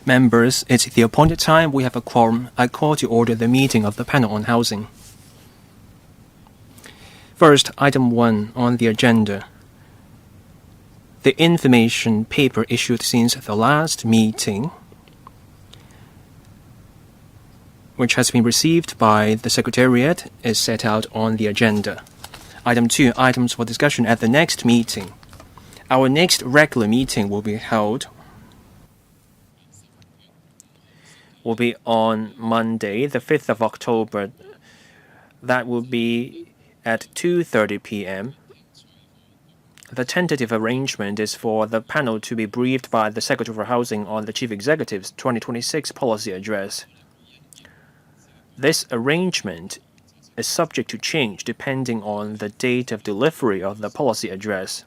Members, it's the appointed time. We have a quorum. I call to order the meeting of the panel on housing. First, item 1 on the agenda. The information paper issued since the last meeting, which has been received by the Secretariat, is set out on the agenda. Item 2, items for discussion at the next meeting. Our next regular meeting will be on Monday, the 5th of October. That will be at 2:30 p.m. The tentative arrangement is for the panel to be briefed by the Secretary for Housing on the Chief Executive's 2026 policy address. This arrangement is subject to change depending on the date of delivery of the policy address.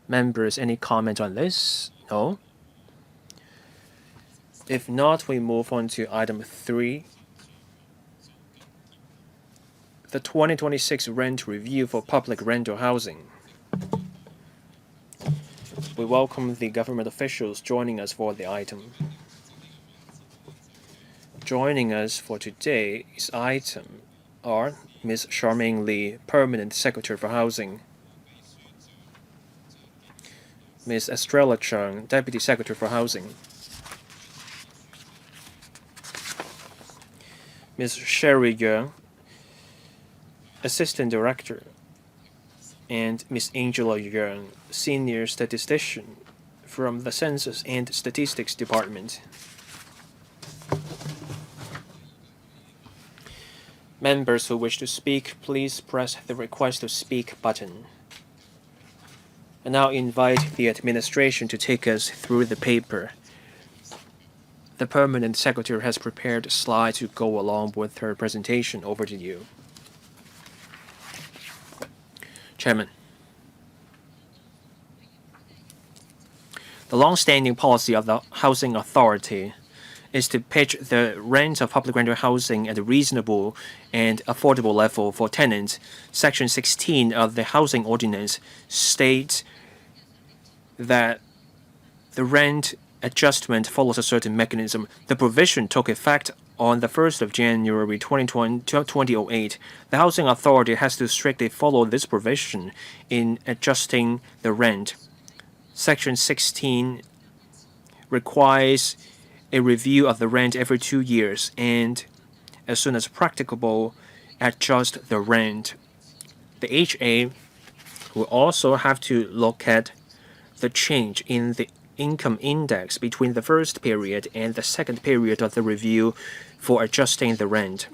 Members, any comment on this? No? If not, we move on to item 3. The 2026 rent review for public rental housing. We welcome the government officials joining us for the item. Joining us for today's item are Ms. Charmaine Lee, Permanent Secretary for Housing, Ms. Estrella Chung, Deputy Secretary for Housing, Ms. Sherry Yeung, Assistant Director, and Ms. Angela Yeung, Senior Statistician from the Census and Statistics Department. Members who wish to speak, please press the Request to Speak button. I now invite the administration to take us through the paper. The Permanent Secretary has prepared slides to go along with her presentation. Over to you. Chairman. The long-standing policy of the Housing Authority is to pitch the rent of public rental housing at a reasonable and affordable level for tenants. Section 16 of the Housing Ordinance states that the rent adjustment follows a certain mechanism. The provision took effect on the 1st of January 2008. The Housing Authority has to strictly follow this provision in adjusting the rent. Section 16 requires a review of the rent every 2 years and, as soon as practicable, adjust the rent. The HA will also have to look at the change in the income index between the first period and the second period of the review for adjusting the rent.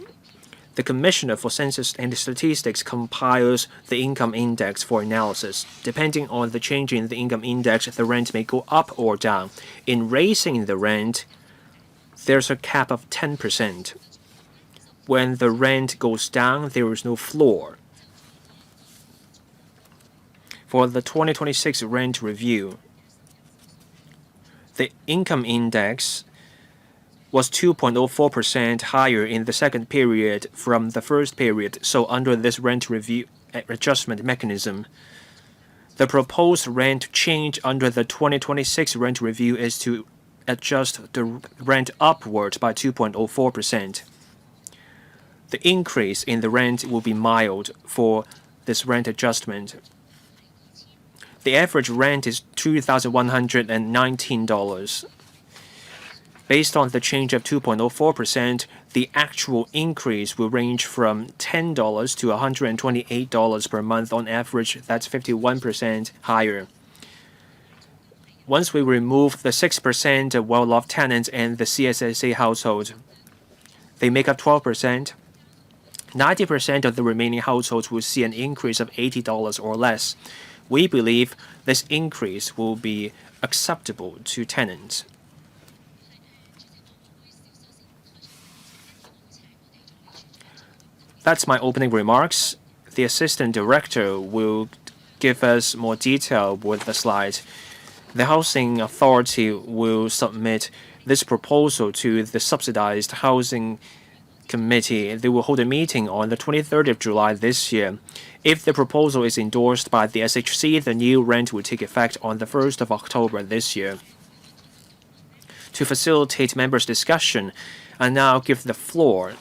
The Commissioner for Census and Statistics compiles the income index for analysis. Depending on the change in the income index, the rent may go up or down. In raising the rent, there's a cap of 10%. When the rent goes down, there is no floor. For the 2026 rent review, the income index was 2.04% higher in the second period from the first period. So under this rent review adjustment mechanism, the proposed rent change under the 2026 rent review is to adjust the rent upward by 2.04%. The increase in the rent will be mild for this rent adjustment. The average rent is $2,119. Based on the change of 2.04%, the actual increase will range from $10 to $128 per month on average. That's 51% higher. Once we remove the 6% of well-off tenants and the CSSA household, they make up 12%. 90% of the remaining households will see an increase of $80 or less. We believe this increase will be acceptable to tenants. That's my opening remarks. The Assistant Director will give us more detail with the slides. The Housing Authority will submit this proposal to the Subsidized Housing Committee. They will hold a meeting on the 23rd of July this year. If the proposal is endorsed by the SHC, the new rent will take effect on the 1st of October this year. To facilitate members' discussion, I now give the floor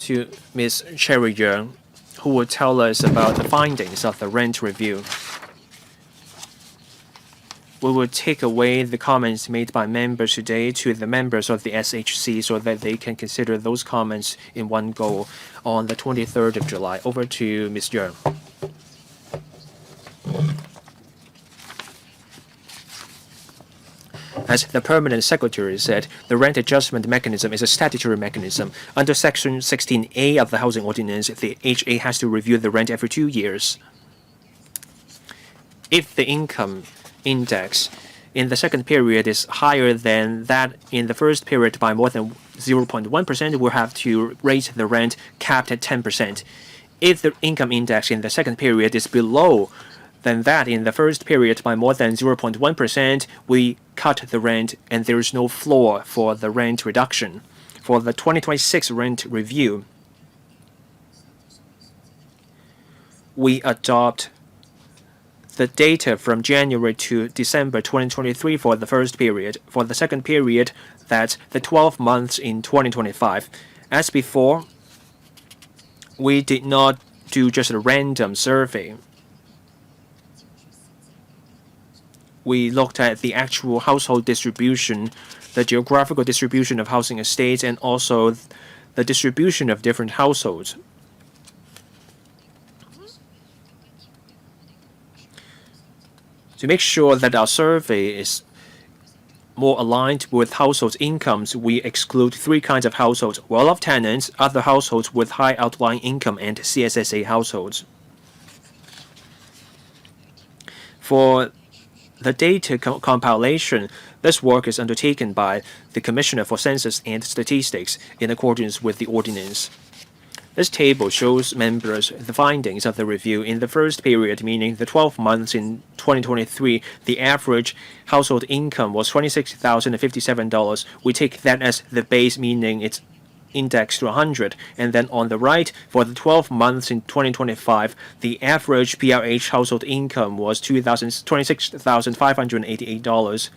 to Ms. Cherry Yeung, who will tell us about the findings of the rent review. We will take away the comments made by members today to the members of the SHC so that they can consider those comments in one go on the 23rd of July. Over to Ms. Yeung. As the Permanent Secretary said, the rent adjustment mechanism is a statutory mechanism. Under Section 16A of the Housing Ordinance, the HA has to review the rent every 2 years. If the income index in the second period is higher than that in the first period by more than 0.1%, we'll have to raise the rent capped at 10%. If the income index in the second period is below than that in the first period by more than 0.1%, we cut the rent and there is no floor for the rent reduction. For the 2026 rent review, we adopt the data from January to December 2023 for the first period. For the second period, that's the 12 months in 2025. As before, we did not do just a random survey. We looked at the actual household distribution, the geographical distribution of housing estates, and also the distribution of different households. To make sure that our survey is more aligned with households' incomes, we exclude 3 kinds of households: well-off tenants, other households with high outlying income, and CSSA households. For the data compilation, this work is undertaken by the Commissioner for Census and Statistics in accordance with the ordinance. This table shows members the findings of the review. In the first period, meaning the 12 months in 2023, the average household income was $26,057. We take that as the base, meaning it's indexed to 100. And then on the right, for the 12 months in 2025, the average PRH household income was $26,588.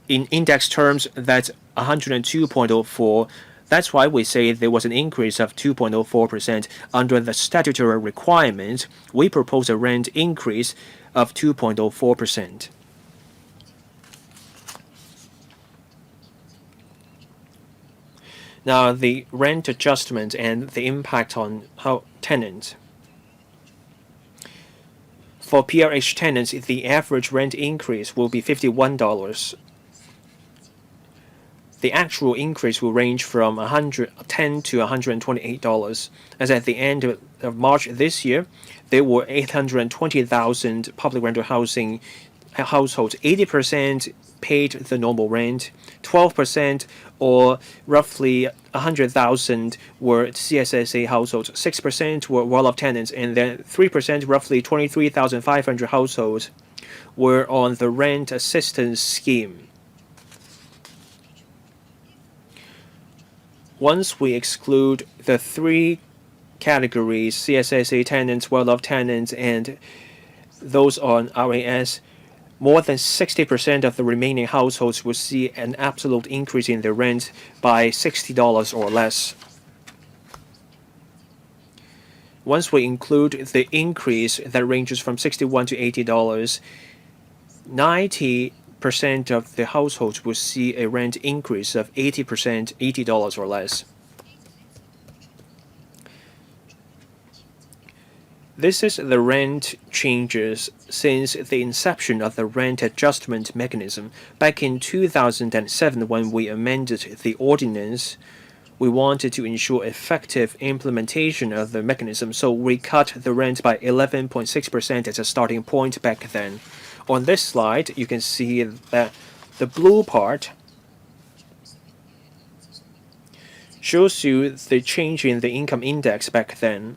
In index terms, that's 102.04. That's why we say there was an increase of 2.04%. Under the statutory requirement, we propose a rent increase of 2.04%. Now, the rent adjustment and the impact on tenants. For PRH tenants, the average rent increase will be $51. The actual increase will range from $110 to $128. As at the end of March this year, there were 820,000 public rental housing households. 80% paid the normal rent, 12% or roughly 100,000 were CSSA households, 6% were well-off tenants, and then 3%, roughly 23,500 households, were on the rent assistance scheme. Once we exclude the 3 categories, CSSA tenants, well-off tenants, and those on RAS, more than 60% of the remaining households will see an absolute increase in their rent by $60 or less. Once we include the increase that ranges from $61 to $80, 90% of the households will see a rent increase of 80%, $80 or less. This is the rent changes since the inception of the rent adjustment mechanism. Back in 2007, when we amended the ordinance, we wanted to ensure effective implementation of the mechanism, so we cut the rent by 11.6% as a starting point back then. On this slide, you can see that the blue part shows you the change in the income index back then,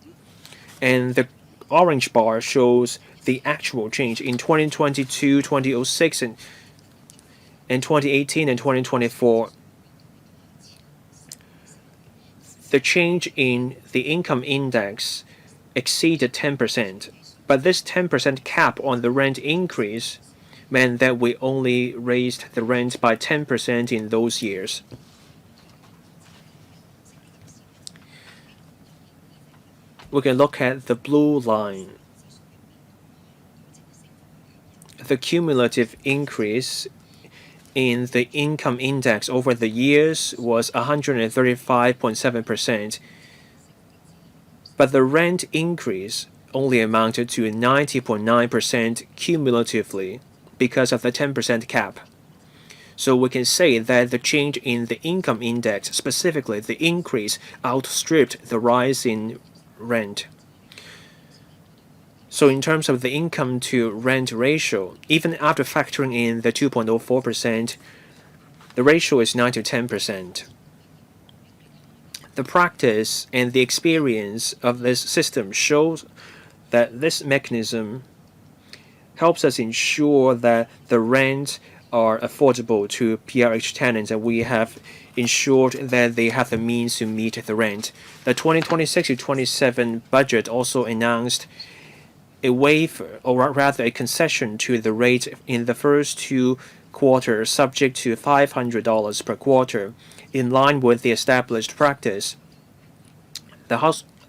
and the orange bar shows the actual change in 2022, 2006, and 2018 and 2024. The change in the income index exceeded 10%, but this 10% cap on the rent increase meant that we only raised the rent by 10% in those years. We can look at the blue line. The cumulative increase in the income index over the years was 135.7%, but the rent increase only amounted to 90.9% cumulatively because of the 10% cap. So we can say that the change in the income index, specifically the increase, outstripped the rise in rent. So in terms of the income to rent ratio, even after factoring in the 2.04%, the ratio is 9 to 10%. The practice and the experience of this system shows that this mechanism helps us ensure that the rents are affordable to PRH tenants, and we have ensured that they have the means to meet the rent. The 2026 to 27 budget also announced a waiver, or rather a concession to the rate in the first 2 quarters, subject to $500 per quarter, in line with the established practice. The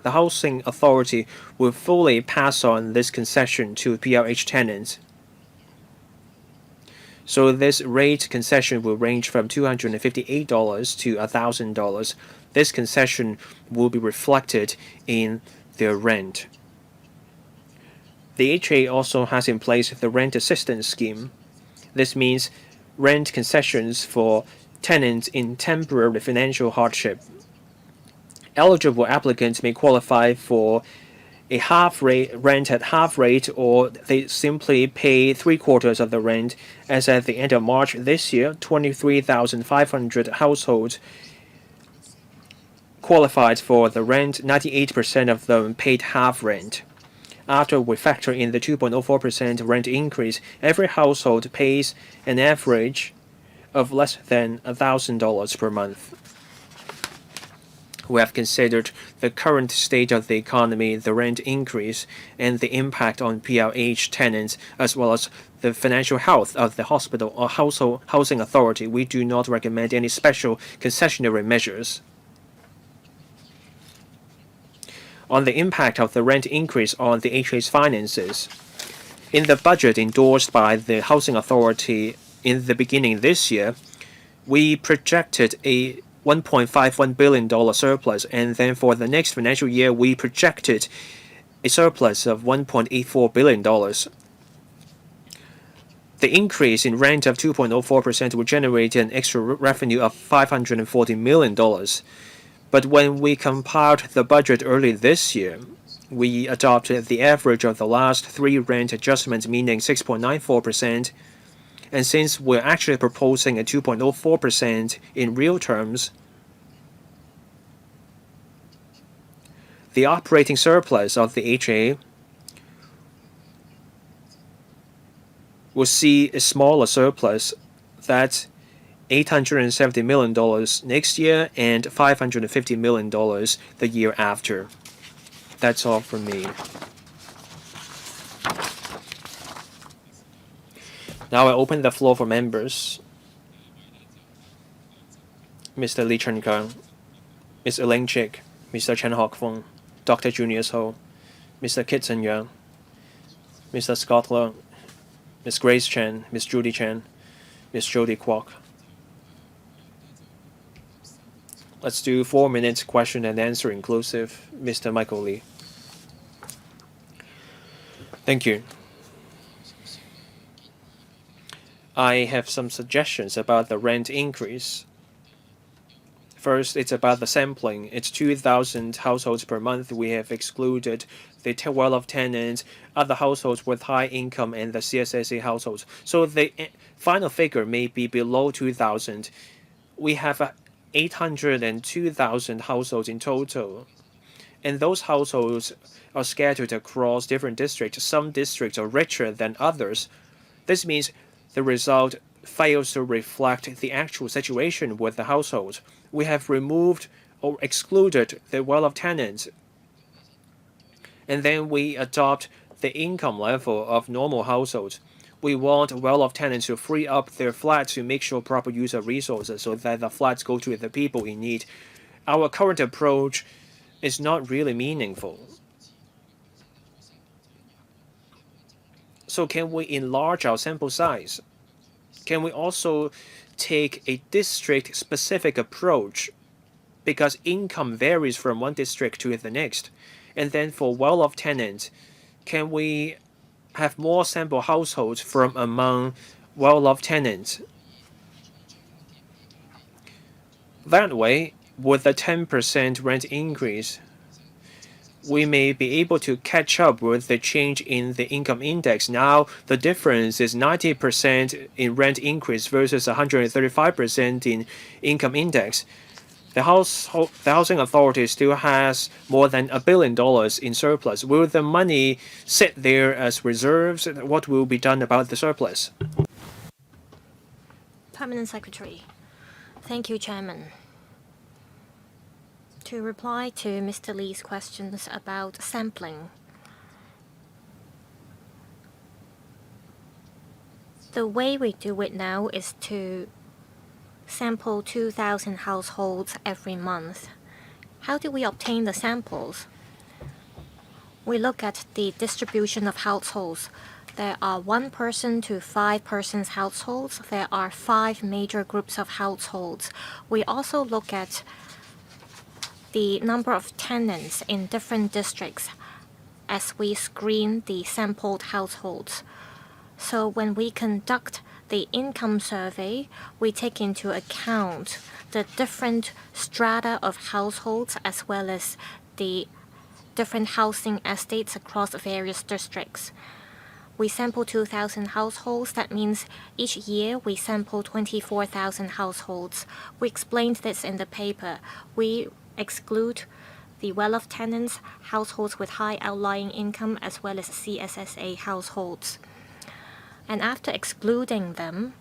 Housing Authority will fully pass on this concession to PRH tenants. So this rate concession will range from $258 to $1,000. This concession will be reflected in their rent. The HA also has in place the rent assistance scheme. This means rent concessions for tenants in temporary financial hardship. Eligible applicants may qualify for a rent at half rate, or they simply pay 3/4 of the rent. As at the end of March this year, 23,500 households qualified for the rent. 98% of them paid half rent. After we factor in the 2.04% rent increase, every household pays an average of less than $1,000 per month. We have considered the current state of the economy, the rent increase, and the impact on PRH tenants, as well as the financial health of the hospital or housing authority. We do not recommend any special concessionary measures. On the impact of the rent increase on the HA's finances, in the budget endorsed by the Housing Authority in the beginning this year, we projected a $1.51 billion surplus, and then for the next financial year, we projected a surplus of $1.84 billion. The increase in rent of 2.04% will generate an extra revenue of $540 million. But when we compiled the budget early this year, we adopted the average of the last 3 rent adjustments, meaning 6.94%. And since we're actually proposing a 2.04% in real terms, the operating surplus of the HA will see a smaller surplus. That's $870 million next year and $550 million the year after. That's all from me. Now I open the floor for members. Mr. Lee Chen-kang, Ms. Leng Chik, Mr. Chen Hock-fung, Dr. Junius Ho, Mr. Kit Sen-yang, Mr. Scott Leung, Ms. Grace Chen, Ms. Judy Chen, Ms. Jody Kwok. Let's do 4 minutes question and answer inclusive. Mr. Michael Lee. Thank you. I have some suggestions about the rent increase. First, it's about the sampling. It's 2,000 households per month. We have excluded the well-off tenants, other households with high income, and the CSSA households. So the final figure may be below 2,000. We have 802,000 households in total, and those households are scattered across different districts. Some districts are richer than others. This means the result fails to reflect the actual situation with the households. We have removed or excluded the well-off tenants, and then we adopt the income level of normal households. we want well-off tenants to free up their flats to make sure proper use of resources so that the flats go to the people in need. Our current approach is not really meaningful. So can we enlarge our sample size? Can we also take a district-specific approach? Because income varies from one district to the next. And then for well-off tenants, can we have more sample households from among well-off tenants? That way, with a 10% rent increase, we may be able to catch up with the change in the income index. Now, the difference is 90% in rent increase versus 135% in income index. The housing authority still has more than $1 billion in surplus. Will the money sit there as reserves? What will be done about the surplus? Permanent Secretary. Thank you, Chairman. To reply to Mr. Lee's questions about sampling, the way we do it now is to sample 2,000 households every month. How do we obtain the samples? We look at the distribution of households. There are 1 person to 5 persons households. There are 5 major groups of households. We also look at the number of tenants in different districts as we screen the sampled households. So when we conduct the income survey, we take into account the different strata of households as well as the different housing estates across various districts. We sample 2,000 households. That means each year we sample 24,000 households. We explained this in the paper. We exclude the well-off tenants, households with high outlying income, as well as CSSA households. And after excluding them,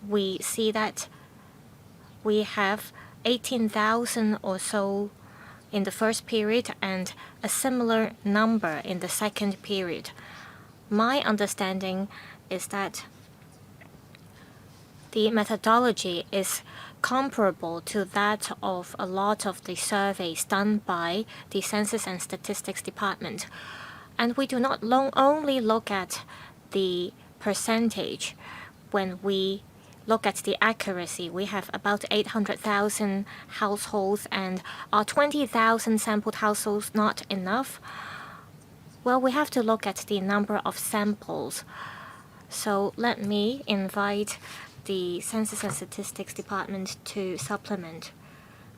we see that we have 18,000 or so in the first period and a similar number in the second period. My understanding is that the methodology is comparable to that of a lot of the surveys done by the Census and Statistics Department. And we do not only look at the percentage. When we look at the accuracy, we have about 800,000 households, and are 20,000 sampled households not enough? Well, we have to look at the number of samples. So let me invite the Census and Statistics Department to supplement.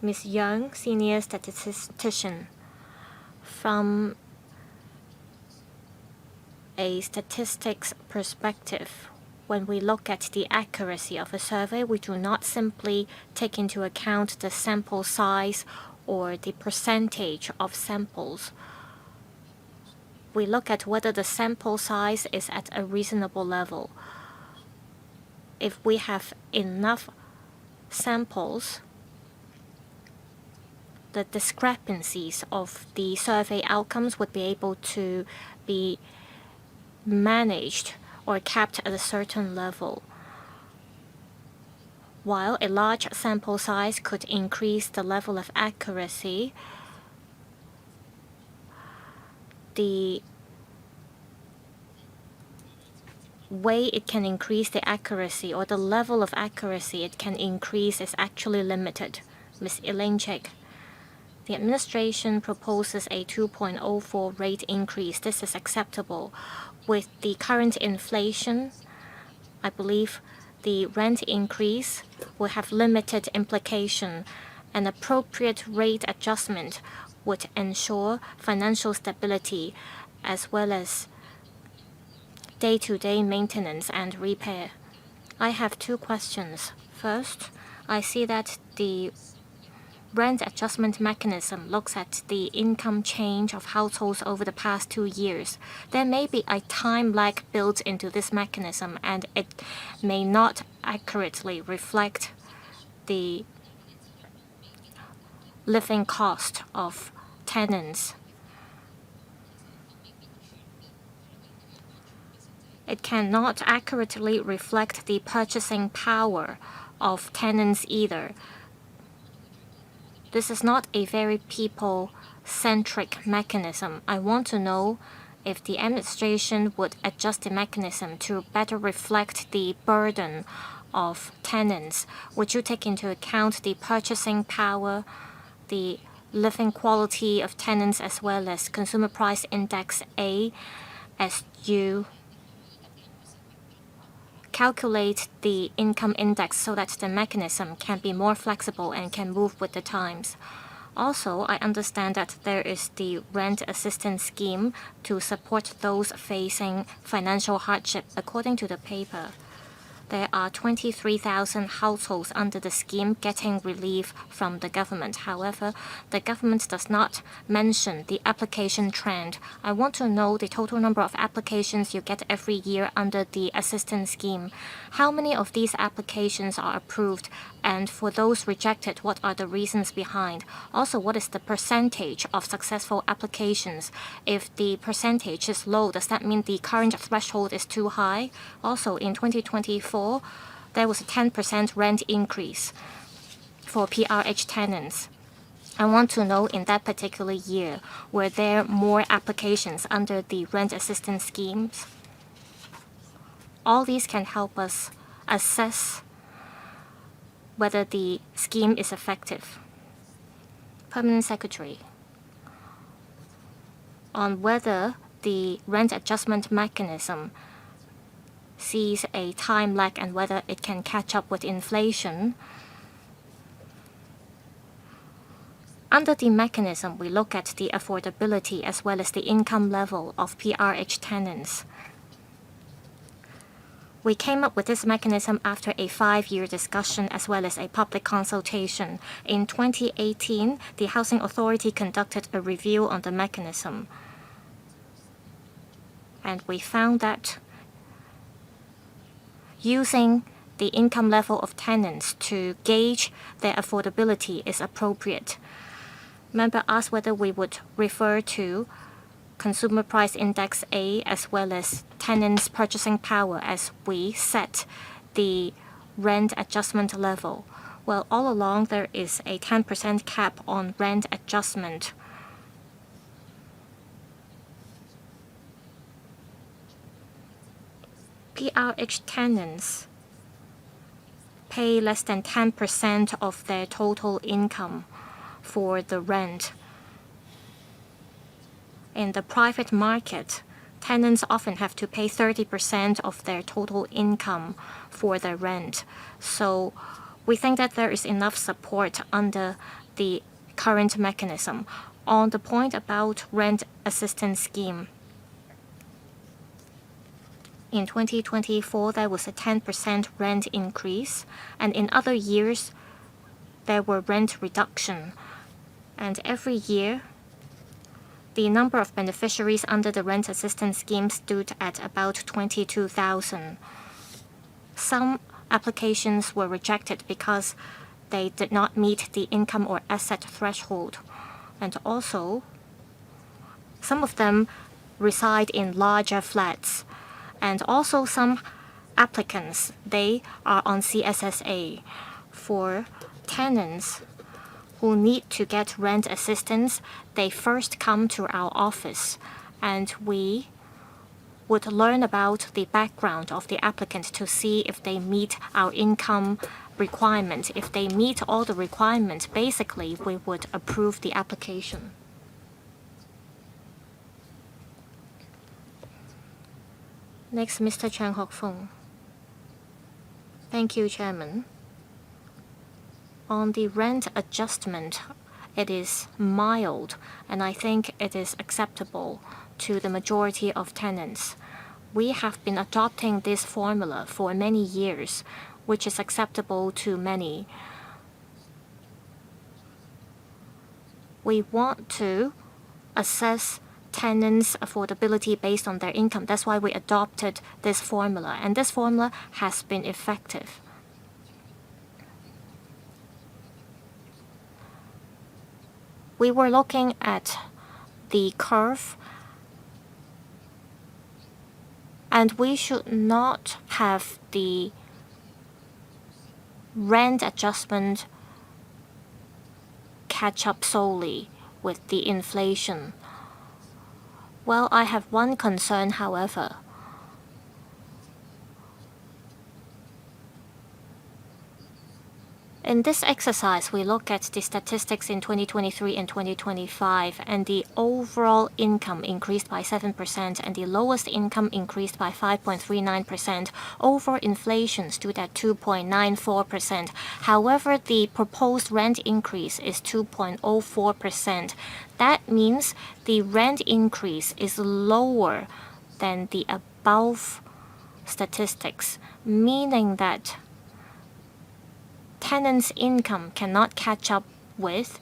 Ms. Heung, Senior Statistician. From a statistics perspective, when we look at the accuracy of a survey, we do not simply take into account the sample size or the percentage of samples. We look at whether the sample size is at a reasonable level. If we have enough samples, the discrepancies of the survey outcomes would be able to be managed or kept at a certain level. While a large sample size could increase the level of accuracy, the way it can increase the accuracy or the level of accuracy it can increase is actually limited. Ms. Leng, the administration proposes a 2.04 rate increase. This is acceptable. With the current inflation, I believe the rent increase will have limited implication. An appropriate rate adjustment would ensure financial stability as well as day-to-day maintenance and repair. I have 2 questions. First, I see that the rent adjustment mechanism looks at the income change of households over the past 2 years. There may be a time lag built into this mechanism, and it may not accurately reflect the living cost of tenants. it cannot accurately reflect the purchasing power of tenants either. This is not a very people-centric mechanism. I want to know if the administration would adjust the mechanism to better reflect the burden of tenants. Would you take into account the purchasing power, the living quality of tenants, as well as Consumer Price Index A, as you calculate the income index so that the mechanism can be more flexible and can move with the times? Also, I understand that there is the rent assistance scheme to support those facing financial hardship. According to the paper, there are 23,000 households under the scheme getting relief from the government. However, the government does not mention the application trend. I want to know the total number of applications you get every year under the assistance scheme. How many of these applications are approved? And for those rejected, what are the reasons behind? Also, what is the percentage of successful applications? If the percentage is low, does that mean the current threshold is too high? Also, in 2024, there was a 10% rent increase for PRH tenants. I want to know, in that particular year, were there more applications under the rent assistance schemes? All these can help us assess whether the scheme is effective. Permanent Secretary, on whether the rent adjustment mechanism sees a time lag and whether it can catch up with inflation. Under the mechanism, we look at the affordability as well as the income level of PRH tenants. We came up with this mechanism after a 5-year discussion as well as a public consultation. In 2018, the Housing Authority conducted a review on the mechanism. And we found that using the income level of tenants to gauge their affordability is appropriate. Member asked whether we would refer to Consumer Price Index A as well as tenants' purchasing power as we set the rent adjustment level. Well, all along there is a 10% cap on rent adjustment. PRH tenants pay less than 10% of their total income for the rent. In the private market, tenants often have to pay 30% of their total income for their rent. So we think that there is enough support under the current mechanism. On the point about rent assistance scheme, in 2024, there was a 10% rent increase, and in other years, there were rent reduction. And every year, the number of beneficiaries under the rent assistance scheme stood at about 22,000. Some applications were rejected because they did not meet the income or asset threshold. And also, some of them reside in larger flats. And also some applicants, they are on CSSA. For tenants who need to get rent assistance, they first come to our office, and we would learn about the background of the applicant to see if they meet our income requirement. If they meet all the requirements, basically we would approve the application. Next, Mr. Chang Hock Fung. Thank you, Chairman. On the rent adjustment, it is mild, and I think it is acceptable to the majority of tenants. We have been adopting this formula for many years, which is acceptable to many. We want to assess tenants' affordability based on their income. That's why we adopted this formula, and this formula has been effective. We were looking at the curve And we should not have the rent adjustment catch up solely with the inflation. Well, I have one concern, however. In this exercise, we look at the statistics in 2023 and 2025, and the overall income increased by 7%, and the lowest income increased by 5.39%. Overall inflation stood at 2.94%. However, the proposed rent increase is 2.04%. That means the rent increase is lower than the above statistics, meaning that tenants' income cannot catch up with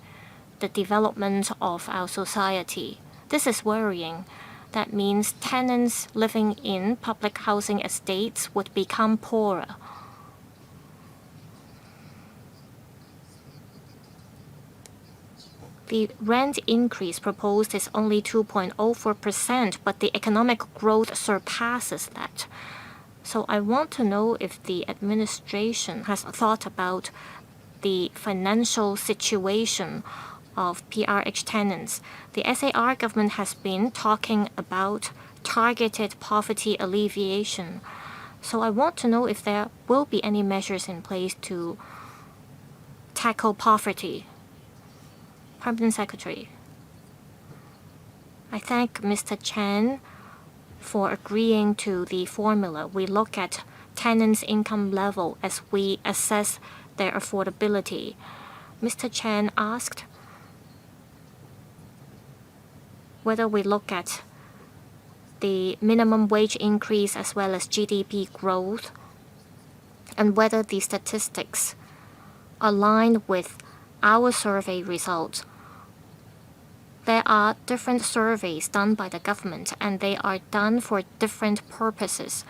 the development of our society. This is worrying. That means tenants living in public housing estates would become poorer. The rent increase proposed is only 2.04%, but the economic growth surpasses that. So I want to know if the administration has thought about the financial situation of PRH tenants. The SAR government has been talking about targeted poverty alleviation. So I want to know if there will be any measures in place to tackle poverty. Permanent Secretary. I thank Mr. Chan for agreeing to the formula. We look at tenants' income level as we assess their affordability. Mr. Chan asked whether we look at the minimum wage increase as well as GDP growth, and whether the statistics align with our survey results. There are different surveys done by the government, and they are done for different purposes.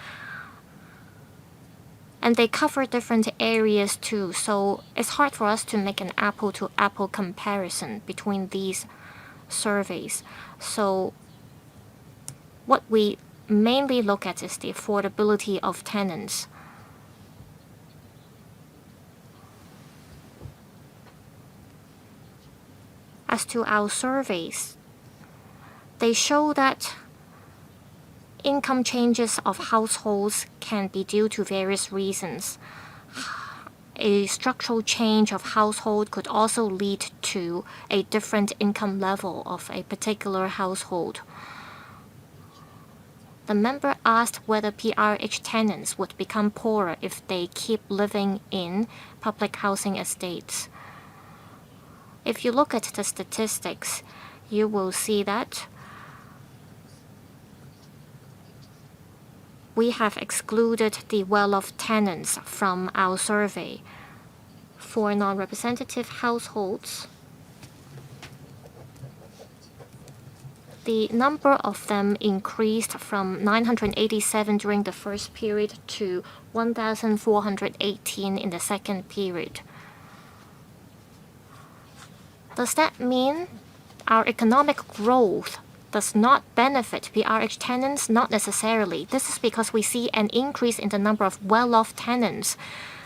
And they cover different areas too, so it's hard for us to make an apple-to-apple comparison between these surveys. So what we mainly look at is the affordability of tenants. As to our surveys, they show that income changes of households can be due to various reasons. A structural change of household could also lead to a different income level of a particular household. The member asked whether PRH tenants would become poorer if they keep living in public housing estates. If you look at the statistics, you will see that we have excluded the well-off tenants from our survey. For non-representative households, the number of them increased from 987 during the first period to 1,418 in the second period. Does that mean our economic growth does not benefit PRH tenants? Not necessarily. This is because we see an increase in the number of well-off tenants,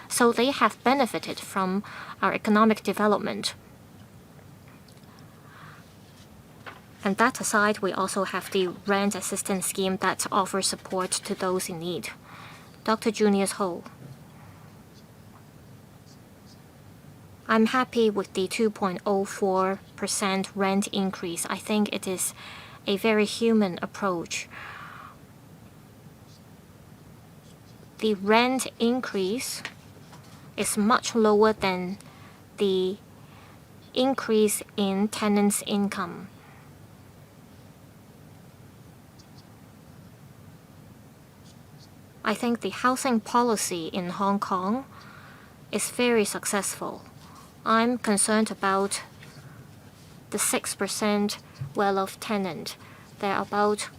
so they have benefited from our economic development. And that aside, we also have the rent assistance scheme that offers support to those in need. Dr. Junius Ho. I'm happy with the 2.04% rent increase. I think it is a very human approach. The rent increase is much lower than the increase in tenants' income. I think the housing policy in Hong Kong is very successful. I'm concerned about the 6% well-off tenant. There are about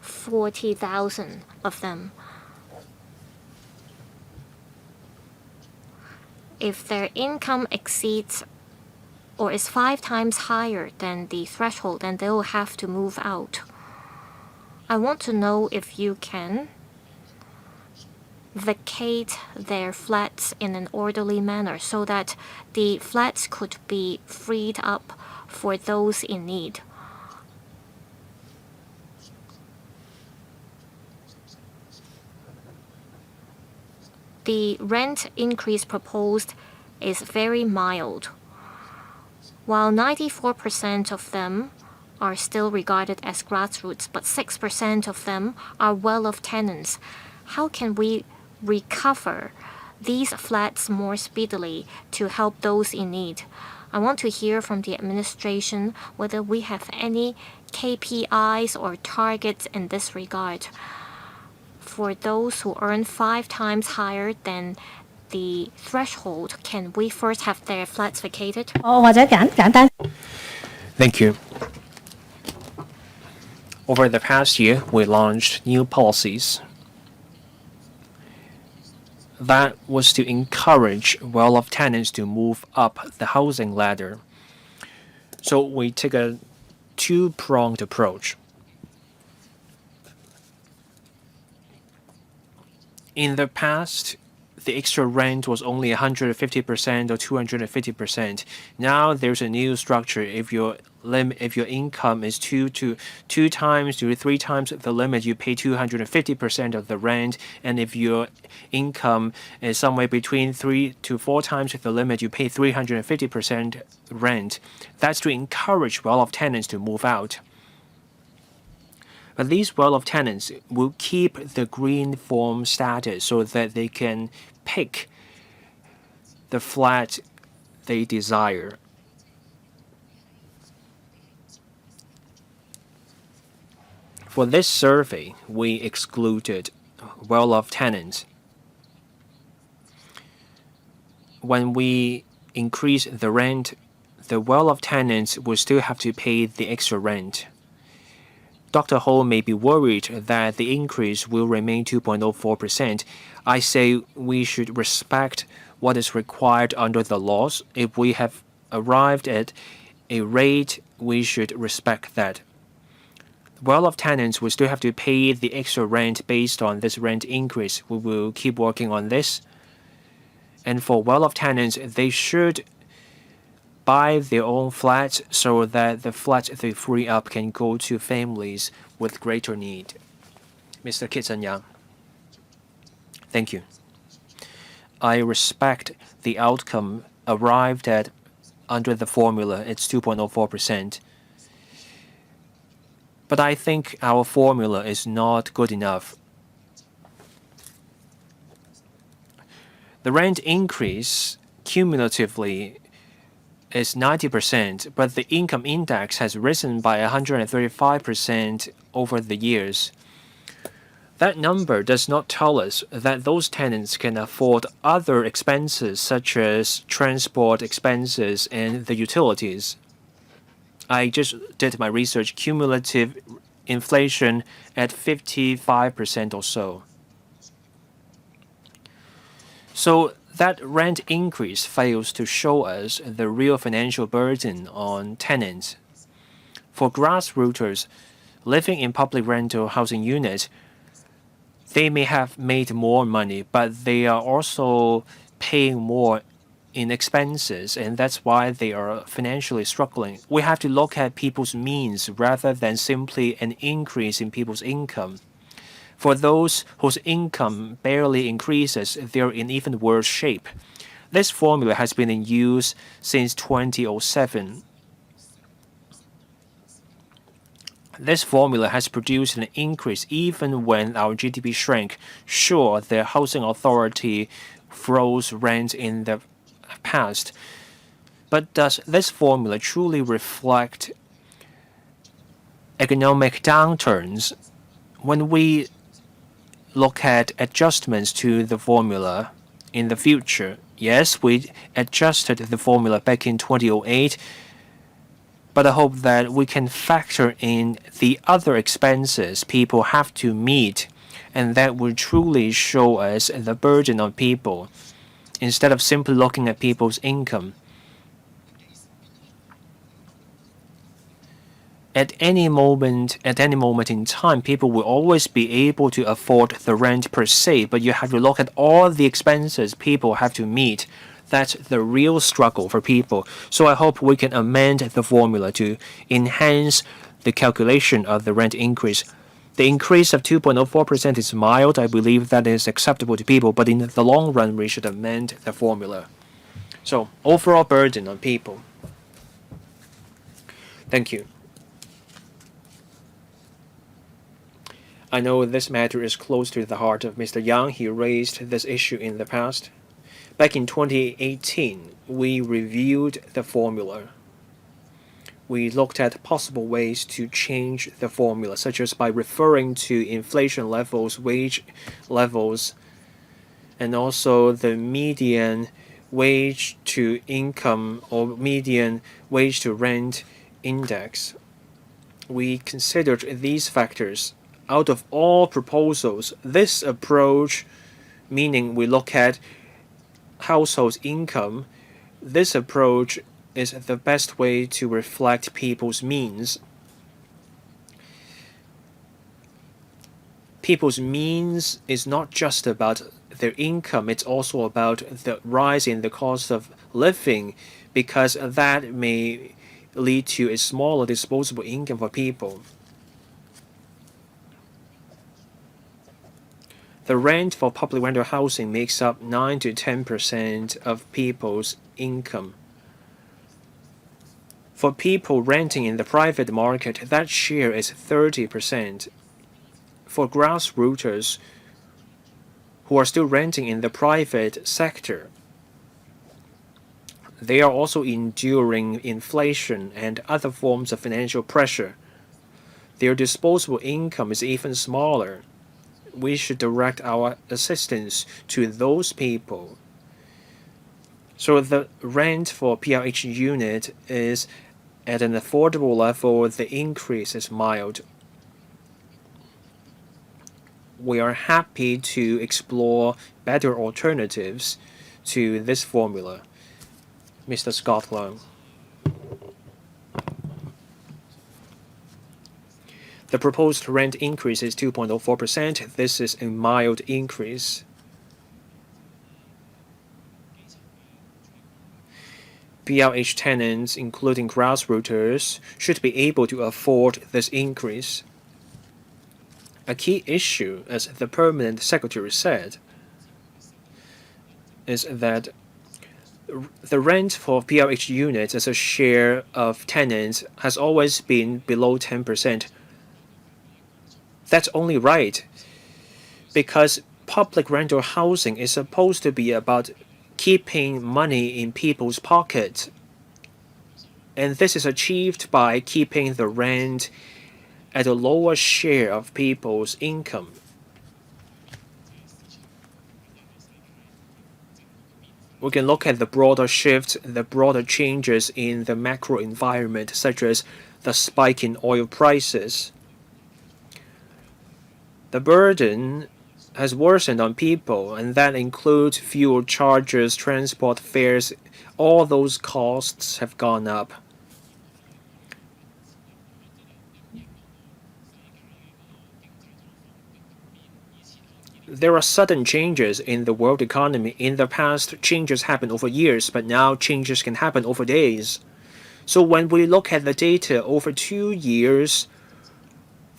40,000 of them. If their income exceeds or is 5 times higher than the threshold, then they will have to move out. I want to know if you can vacate their flats in an orderly manner so that the flats could be freed up for those in need. The rent increase proposed is very mild. While 94% of them are still regarded as grassroots, but 6% of them are well-off tenants. How can we recover these flats more speedily to help those in need? I want to hear from the administration whether we have any KPIs or targets in this regard. For those who earn 5 times higher than the threshold, can we first have their flats vacated? Thank you. Over the past year, we launched new policies. That was to encourage well-off tenants to move up the housing ladder. So we take a two-pronged approach. In the past, the extra rent was only 150% or 250%. Now there's a new structure. If your income is two times to 3 times the limit, you pay 250% of the rent. And if your income is somewhere between 3 to 4 times the limit, you pay 350% rent. That's to encourage well-off tenants to move out. But these well-off tenants will keep the green form status so that they can pick the flat they desire. For this survey, we excluded well-off tenants. When we increase the rent, the well-off tenants will still have to pay the extra rent. Dr. Ho may be worried that the increase will remain 2.04%. I say we should respect what is required under the laws. If we have arrived at a rate, we should respect that. Well-off tenants will still have to pay the extra rent based on this rent increase. We will keep working on this. And for well-off tenants, they should buy their own flats so that the flats they free up can go to families with greater need. Mr. Kitson-Yang. Thank you. I respect the outcome arrived at under the formula. It's 2.04%. But I think our formula is not good enough. The rent increase cumulatively is 90%, but the income index has risen by 135% over the years. That number does not tell us that those tenants can afford other expenses such as transport expenses and the utilities. I just did my research. Cumulative inflation at 55% or so. So that rent increase fails to show us the real financial burden on tenants. For grassrooters living in public rental housing units, they may have made more money, but they are also paying more in expenses, and that's why they are financially struggling. We have to look at people's means rather than simply an increase in people's income. For those whose income barely increases, they're in even worse shape. This formula has been in use since 2007. This formula has produced an increase even when our GDP shrank. Sure, the housing authority froze rent in the past, but does this formula truly reflect economic downturns? When we look at adjustments to the formula in the future, yes, we adjusted the formula back in 2008, but I hope that we can factor in the other expenses people have to meet, and that will truly show us the burden on people instead of simply looking at people's income. At any moment in time, people will always be able to afford the rent per se, but you have to look at all the expenses people have to meet. That's the real struggle for people. So I hope we can amend the formula to enhance the calculation of the rent increase. The increase of 2.04% is mild. I believe that is acceptable to people, but in the long run, we should amend the formula. So, overall burden on people. Thank you. I know this matter is close to the heart of Mr. Yang. He raised this issue in the past. Back in 2018, we reviewed the formula. We looked at possible ways to change the formula, such as by referring to inflation levels, wage levels, and also the median wage to income or median wage to rent index. We considered these factors. Out of all proposals, this approach, meaning we look at households' income, this approach is the best way to reflect people's means. People's means is not just about their income, it's also about the rise in the cost of living, because that may lead to a smaller disposable income for people. The rent for public rental housing makes up 9 to 10% of people's income. For people renting in the private market, that share is 30%. For grassrooters who are still renting in the private sector, they are also enduring inflation and other forms of financial pressure. Their disposable income is even smaller. We should direct our assistance to those people. So the rent for PRH unit is at an affordable level. The increase is mild. We are happy to explore better alternatives to this formula. Mr. Scott Leng. The proposed rent increase is 2.04%. This is a mild increase. PLH tenants, including grassrooters, should be able to afford this increase. A key issue, as the permanent secretary said, is that the rent for PLH units as a share of tenants has always been below 10%. That's only right, because public rental housing is supposed to be about keeping money in people's pockets. And this is achieved by keeping the rent at a lower share of people's income. We can look at the broader shifts, the broader changes in the macro environment, such as the spike in oil prices. The burden has worsened on people, and that includes fuel charges, transport fares. All those costs have gone up. There are sudden changes in the world economy. In the past, changes happen over years, but now changes can happen over days. So when we look at the data over 2 years,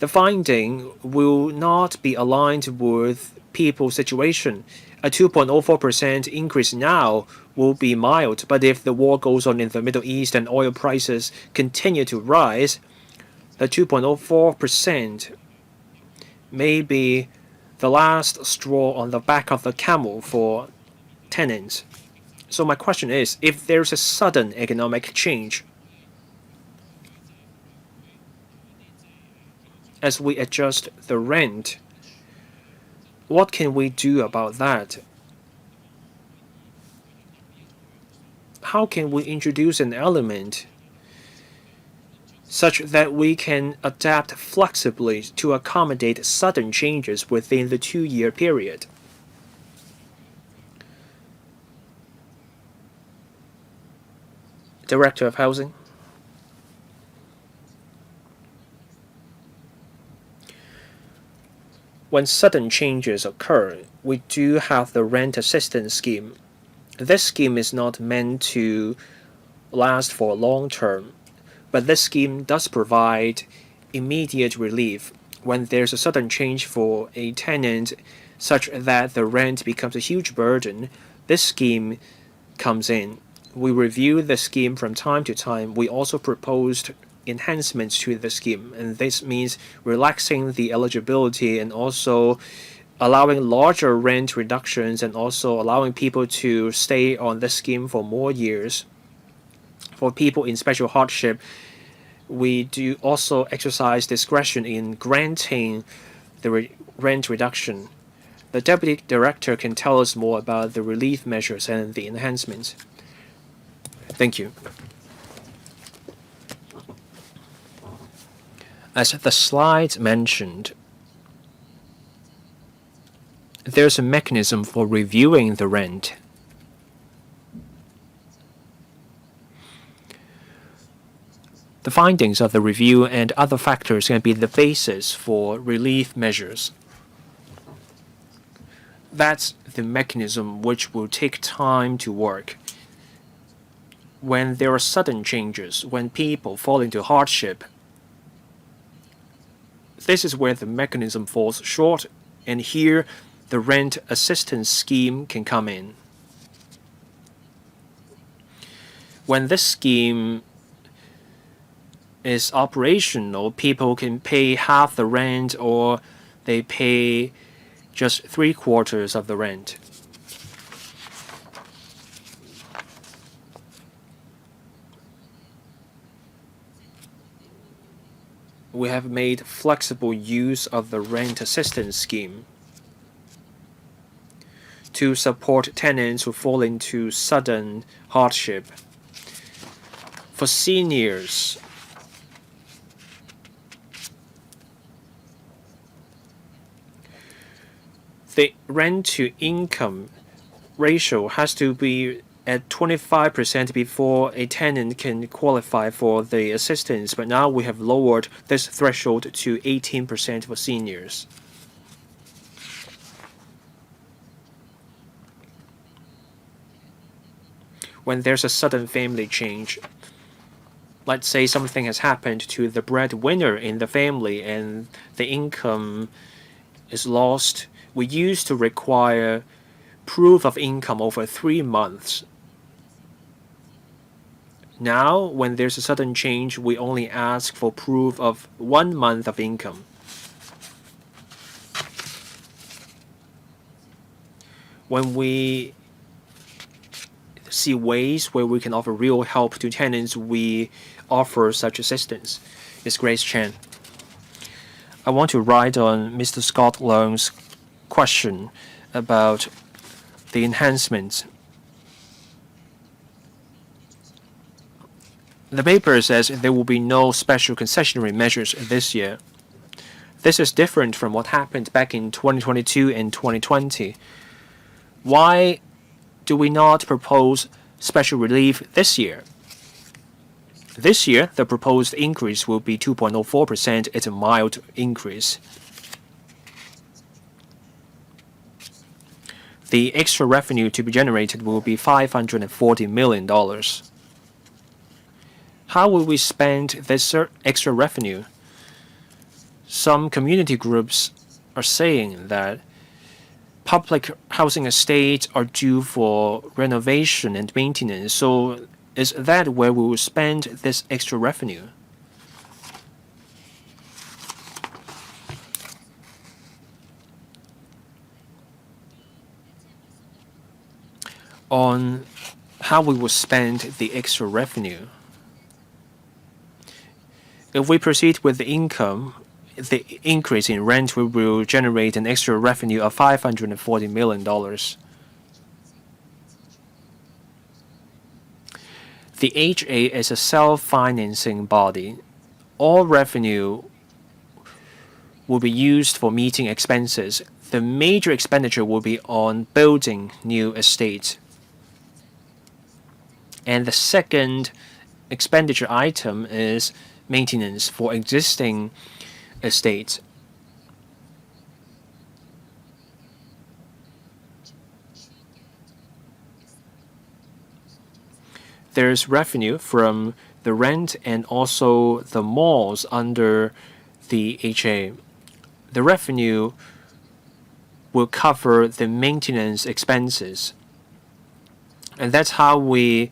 the finding will not be aligned with people's situation. A 2.04% increase now will be mild, but if the war goes on in the Middle East and oil prices continue to rise, the 2.04% may be the last straw on the back of the camel for tenants. So my question is, if there's a sudden economic change, as we adjust the rent, what can we do about that? How can we introduce an element such that we can adapt flexibly to accommodate sudden changes within the 2-year period? Director of Housing. When sudden changes occur, we do have the rent assistance scheme. This scheme is not meant to last for long term, but this scheme does provide immediate relief when there's a sudden change for a tenant such that the rent becomes a huge burden. This scheme comes in. We review the scheme from time to time. We also proposed enhancements to the scheme, and this means relaxing the eligibility and also allowing larger rent reductions and also allowing people to stay on the scheme for more years. For people in special hardship, we do also exercise discretion in granting the rent reduction. The Deputy Director can tell us more about the relief measures and the enhancements. Thank you. As the slide mentioned, there's a mechanism for reviewing the rent. The findings of the review and other factors can be the basis for relief measures. That's the mechanism which will take time to work. When there are sudden changes, when people fall into hardship, this is where the mechanism falls short, and here the rent assistance scheme can come in. When this scheme is operational, people can pay half the rent or they pay just 3/4 of the rent. We have made flexible use of the rent assistance scheme to support tenants who fall into sudden hardship. For seniors, the rent-to-income ratio has to be at 25% before a tenant can qualify for the assistance, but now we have lowered this threshold to 18% for seniors. When there's a sudden family change, let's say something has happened to the breadwinner in the family and the income is lost, we used to require proof of income over 3 months. Now, when there's a sudden change, we only ask for proof of 1 month of income. When we see ways where we can offer real help to tenants, we offer such assistance. Ms. Grace Chen. I want to write on Mr. Scott Leung's question about the enhancements. The paper says there will be no special concessionary measures this year. This is different from what happened back in 2022 and 2020. Why do we not propose special relief this year? This year, the proposed increase will be 2.04%. It's a mild increase. The extra revenue to be generated will be $540 million. How will we spend this extra revenue? Some community groups are saying that public housing estates are due for renovation and maintenance. So is that where we will spend this extra revenue? On how we will spend the extra revenue. If we proceed with the income, the increase in rent will generate an extra revenue of $540 million. The HA is a self-financing body. All revenue will be used for meeting expenses. The major expenditure will be on building new estates. And the second expenditure item is maintenance for existing estates. there's revenue from the rent and also the malls under the HA. The revenue will cover the maintenance expenses. And that's how we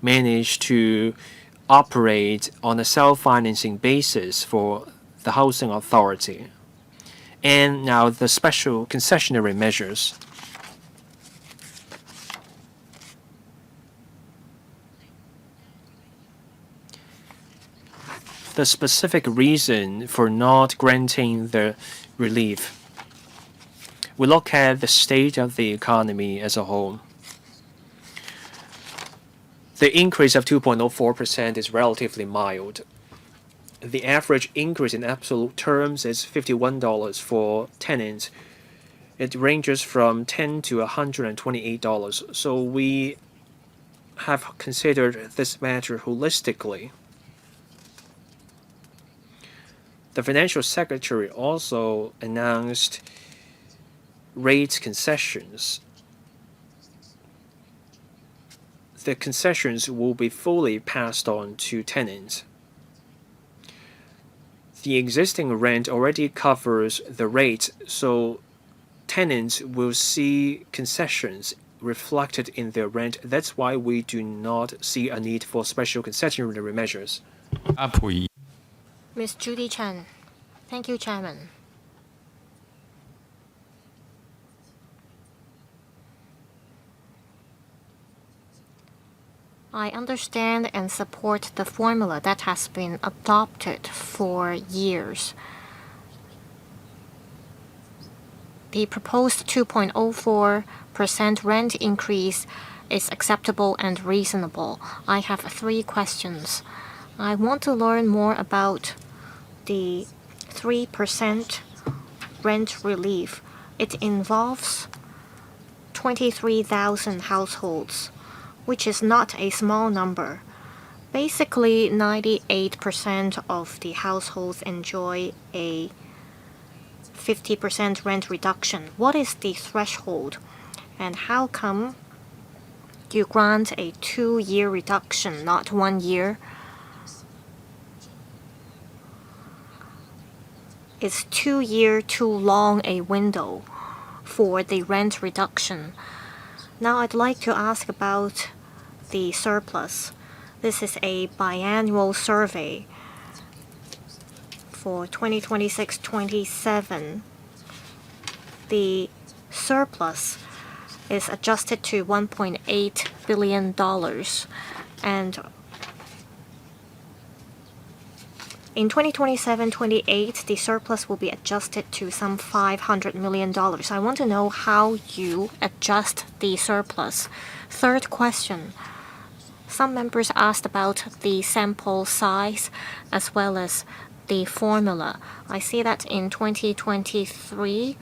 manage to operate on a self-financing basis for the housing authority. And now the special concessionary measures. The specific reason for not granting the relief. We look at the state of the economy as a whole. The increase of 2.04% is relatively mild. The average increase in absolute terms is $51 for tenants. It ranges from $10 to $128. So we have considered this matter holistically. The Financial Secretary also announced rate concessions. The concessions will be fully passed on to tenants. The existing rent already covers the rate, so tenants will see concessions reflected in their rent. That's why we do not see a need for special concessionary measures. Ms. Judy Chen. Thank you, Chairman. I understand and support the formula that has been adopted for years. The proposed 2.04% rent increase is acceptable and reasonable. I have 3 questions. I want to learn more about the 3% rent relief. It involves 23,000 households, which is not a small number. Basically, 98% of the households enjoy a 50% rent reduction. What is the threshold? And how come you grant a 2-year reduction, not 1 year? Is 2 years too long a window for the rent reduction? Now I'd like to ask about the surplus. This is a biannual survey for 2026-27. The surplus is adjusted to $1.8 billion, and in 2027-28, the surplus will be adjusted to some $500 million. I want to know how you adjust the surplus. Third question. Some members asked about the sample size as well as the formula. I see that in 2023,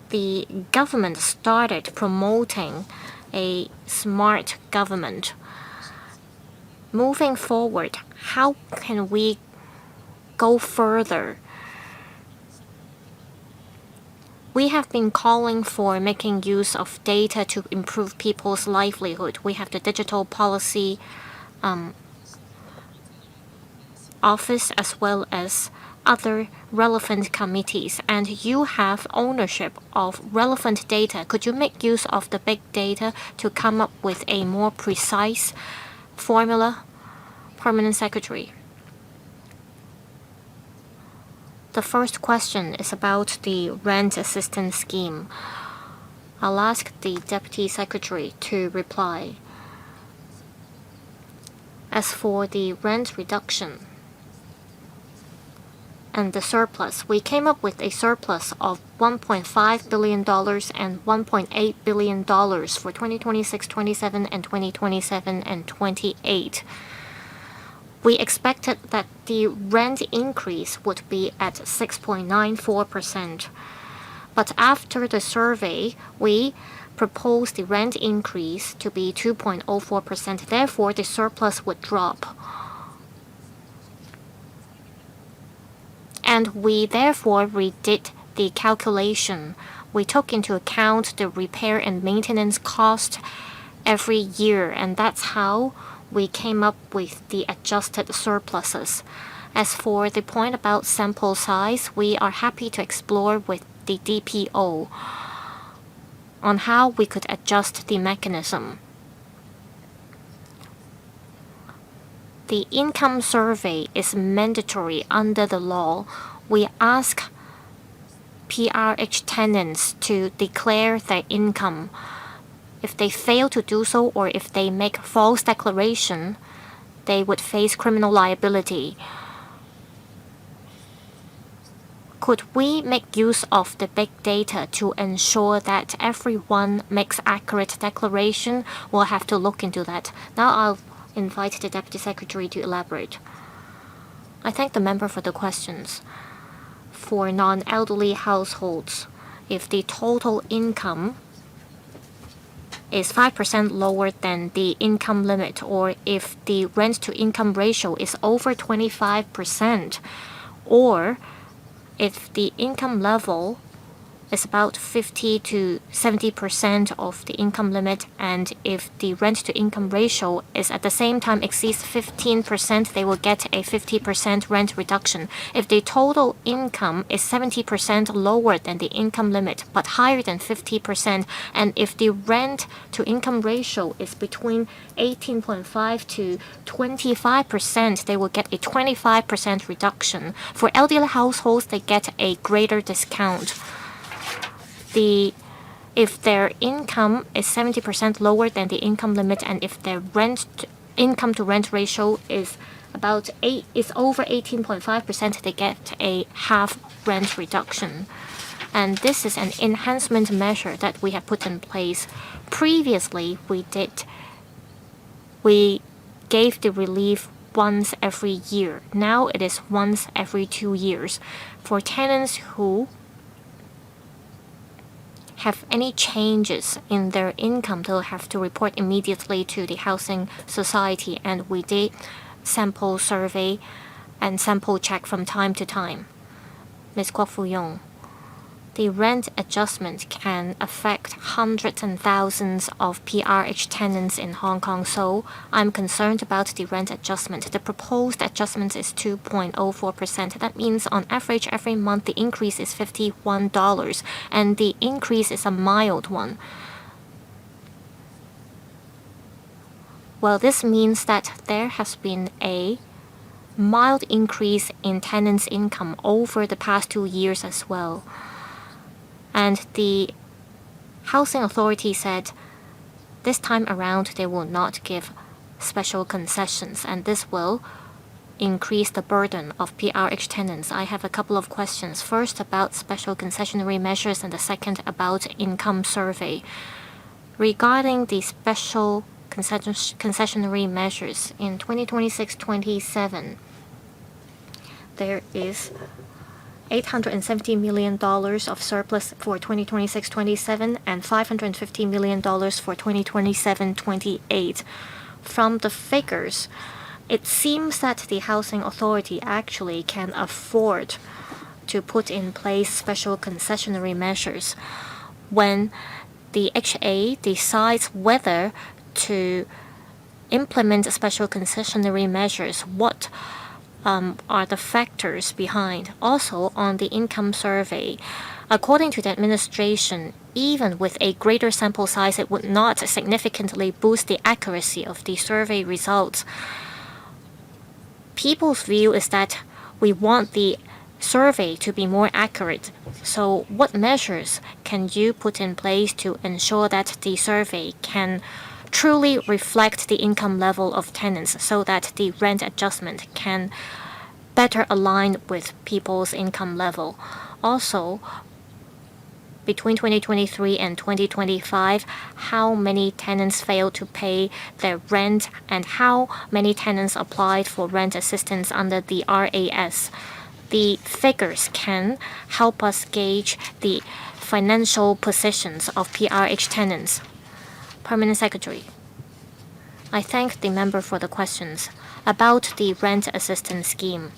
the government started promoting a smart government. Moving forward, how can we go further? We have been calling for making use of data to improve people's livelihood. We have the Digital Policy Office as well as other relevant committees, and you have ownership of relevant data. Could you make use of the big data to come up with a more precise formula? Permanent Secretary. The first question is about the rent assistance scheme. I'll ask the Deputy Secretary to reply. As for the rent reduction and the surplus, we came up with a surplus of $1.5 billion and $1.8 billion for 2026-27 and 2027 and 28. We expected that the rent increase would be at 6.94%. But after the survey, we proposed the rent increase to be 2.04%. Therefore, the surplus would drop. And we therefore redid the calculation. We took into account the repair and maintenance cost every year, and that's how we came up with the adjusted surpluses. As for the point about sample size, we are happy to explore with the DPO on how we could adjust the mechanism. The income survey is mandatory under the law. We ask PRH tenants to declare their income. If they fail to do so, or if they make false declaration, they would face criminal liability. Could we make use of the big data to ensure that everyone makes accurate declaration? We'll have to look into that. Now I'll invite the Deputy Secretary to elaborate. I thank the member for the questions. For non-elderly households, if the total income is 5% lower than the income limit, or if the rent-to-income ratio is over 25%, or if the income level is about 50 to 70% of the income limit, and if the rent-to-income ratio is at the same time exceeds 15%, they will get a 50% rent reduction. If the total income is 70% lower than the income limit but higher than 50%, and if the rent-to-income ratio is between 18.5 to 25%, they will get a 25% reduction. For elderly households, they get a greater discount. If their income is 70% lower than the income limit, and if their income to rent ratio is over 18.5%, they get a half rent reduction. And this is an enhancement measure that we have put in place. Previously, we gave the relief once every year. Now it is once every 2 years. For tenants who have any changes in their income, they'll have to report immediately to the housing society, and we did sample survey and sample check from time to time. Ms. Kwok Foo-yong, the rent adjustment can affect hundreds and thousands of PRH tenants in Hong Kong, so I'm concerned about the rent adjustment. The proposed adjustment is 2.04%. That means on average every month the increase is $51, and the increase is a mild one. Well, this means that there has been a mild increase in tenants' income over the past 2 years as well. And the housing authority said this time around they will not give special concessions, and this will increase the burden of PRH tenants. I have a couple of questions. First about special concessionary measures, and the second about income survey. Regarding the special concessionary measures in 2026-27, there is $870 million of surplus for 2026-27 and $550 million for 2027-28. From the figures, it seems that the housing authority actually can afford to put in place special concessionary measures. When the HA decides whether to implement special concessionary measures, what are the factors behind? Also, on the income survey, according to the administration, even with a greater sample size, it would not significantly boost the accuracy of the survey results. People's view is that we want the survey to be more accurate. So what measures can you put in place to ensure that the survey can truly reflect the income level of tenants, so that the rent adjustment can better align with people's income level? Also, between 2023 and 2025, how many tenants failed to pay their rent, and how many tenants applied for rent assistance under the RAS? The figures can help us gauge the financial positions of PRH tenants. Permanent Secretary, I thank the member for the questions. About the rent assistance scheme,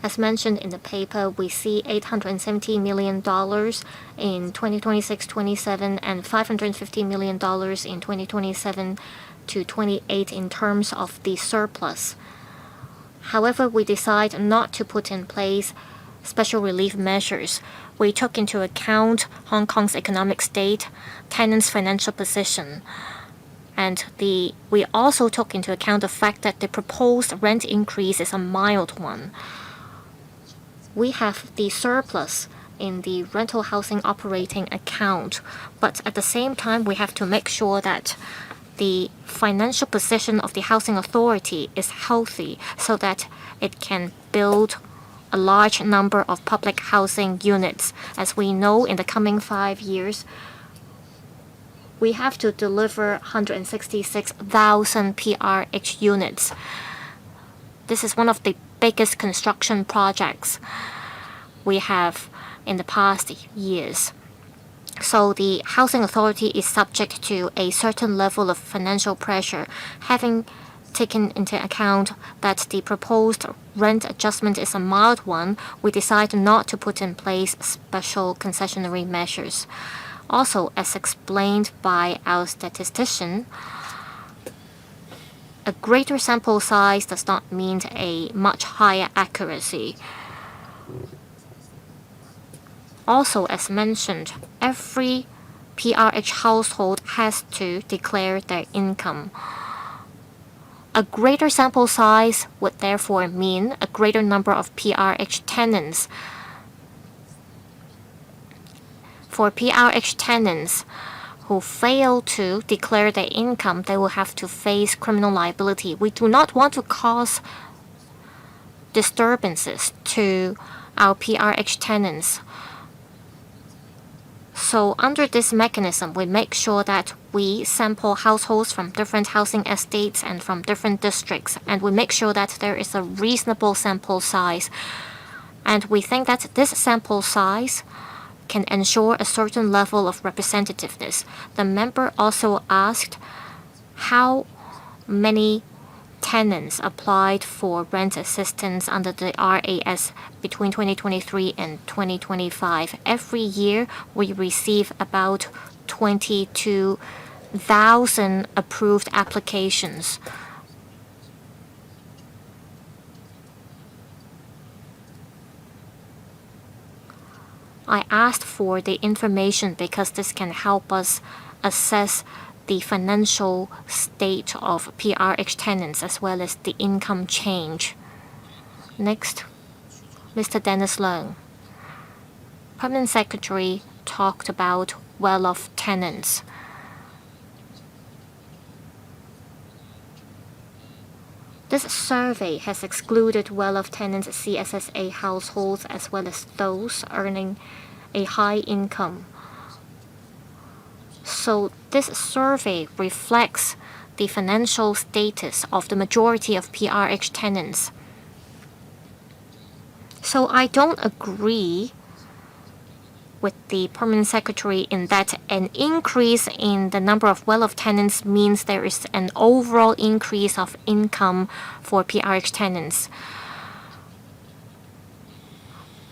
As mentioned in the paper, we see $870 million in 2026-27 and $550 million in 2027-28 in terms of the surplus. However, we decide not to put in place special relief measures. We took into account Hong Kong's economic state, tenants' financial position, and we also took into account the fact that the proposed rent increase is a mild one. We have the surplus in the rental housing operating account, but at the same time, we have to make sure that the financial position of the housing authority is healthy so that it can build a large number of public housing units. As we know, in the coming 5 years, we have to deliver 166,000 PRH units. This is one of the biggest construction projects we have in the past years. So the housing authority is subject to a certain level of financial pressure. Having taken into account that the proposed rent adjustment is a mild one, we decide not to put in place special concessionary measures. Also, as explained by our statistician, a greater sample size does not mean a much higher accuracy. Also, as mentioned, every PRH household has to declare their income. A greater sample size would therefore mean a greater number of PRH tenants. For PRH tenants who fail to declare their income, they will have to face criminal liability. We do not want to cause disturbances to our PRH tenants. So under this mechanism, we make sure that we sample households from different housing estates and from different districts, and we make sure that there is a reasonable sample size. And we think that this sample size can ensure a certain level of representativeness. The member also asked how many tenants applied for rent assistance under the RAS between 2023 and 2025. Every year, we receive about 22,000 approved applications. I asked for the information because this can help us assess the financial state of PRH tenants as well as the income change. Next, Mr. Dennis Leng. Permanent Secretary talked about well-off tenants. This survey has excluded well-off tenants CSSA households as well as those earning a high income. So this survey reflects the financial status of the majority of PRH tenants. So I don't agree with the Permanent Secretary in that an increase in the number of well-off tenants means there is an overall increase of income for PRH tenants.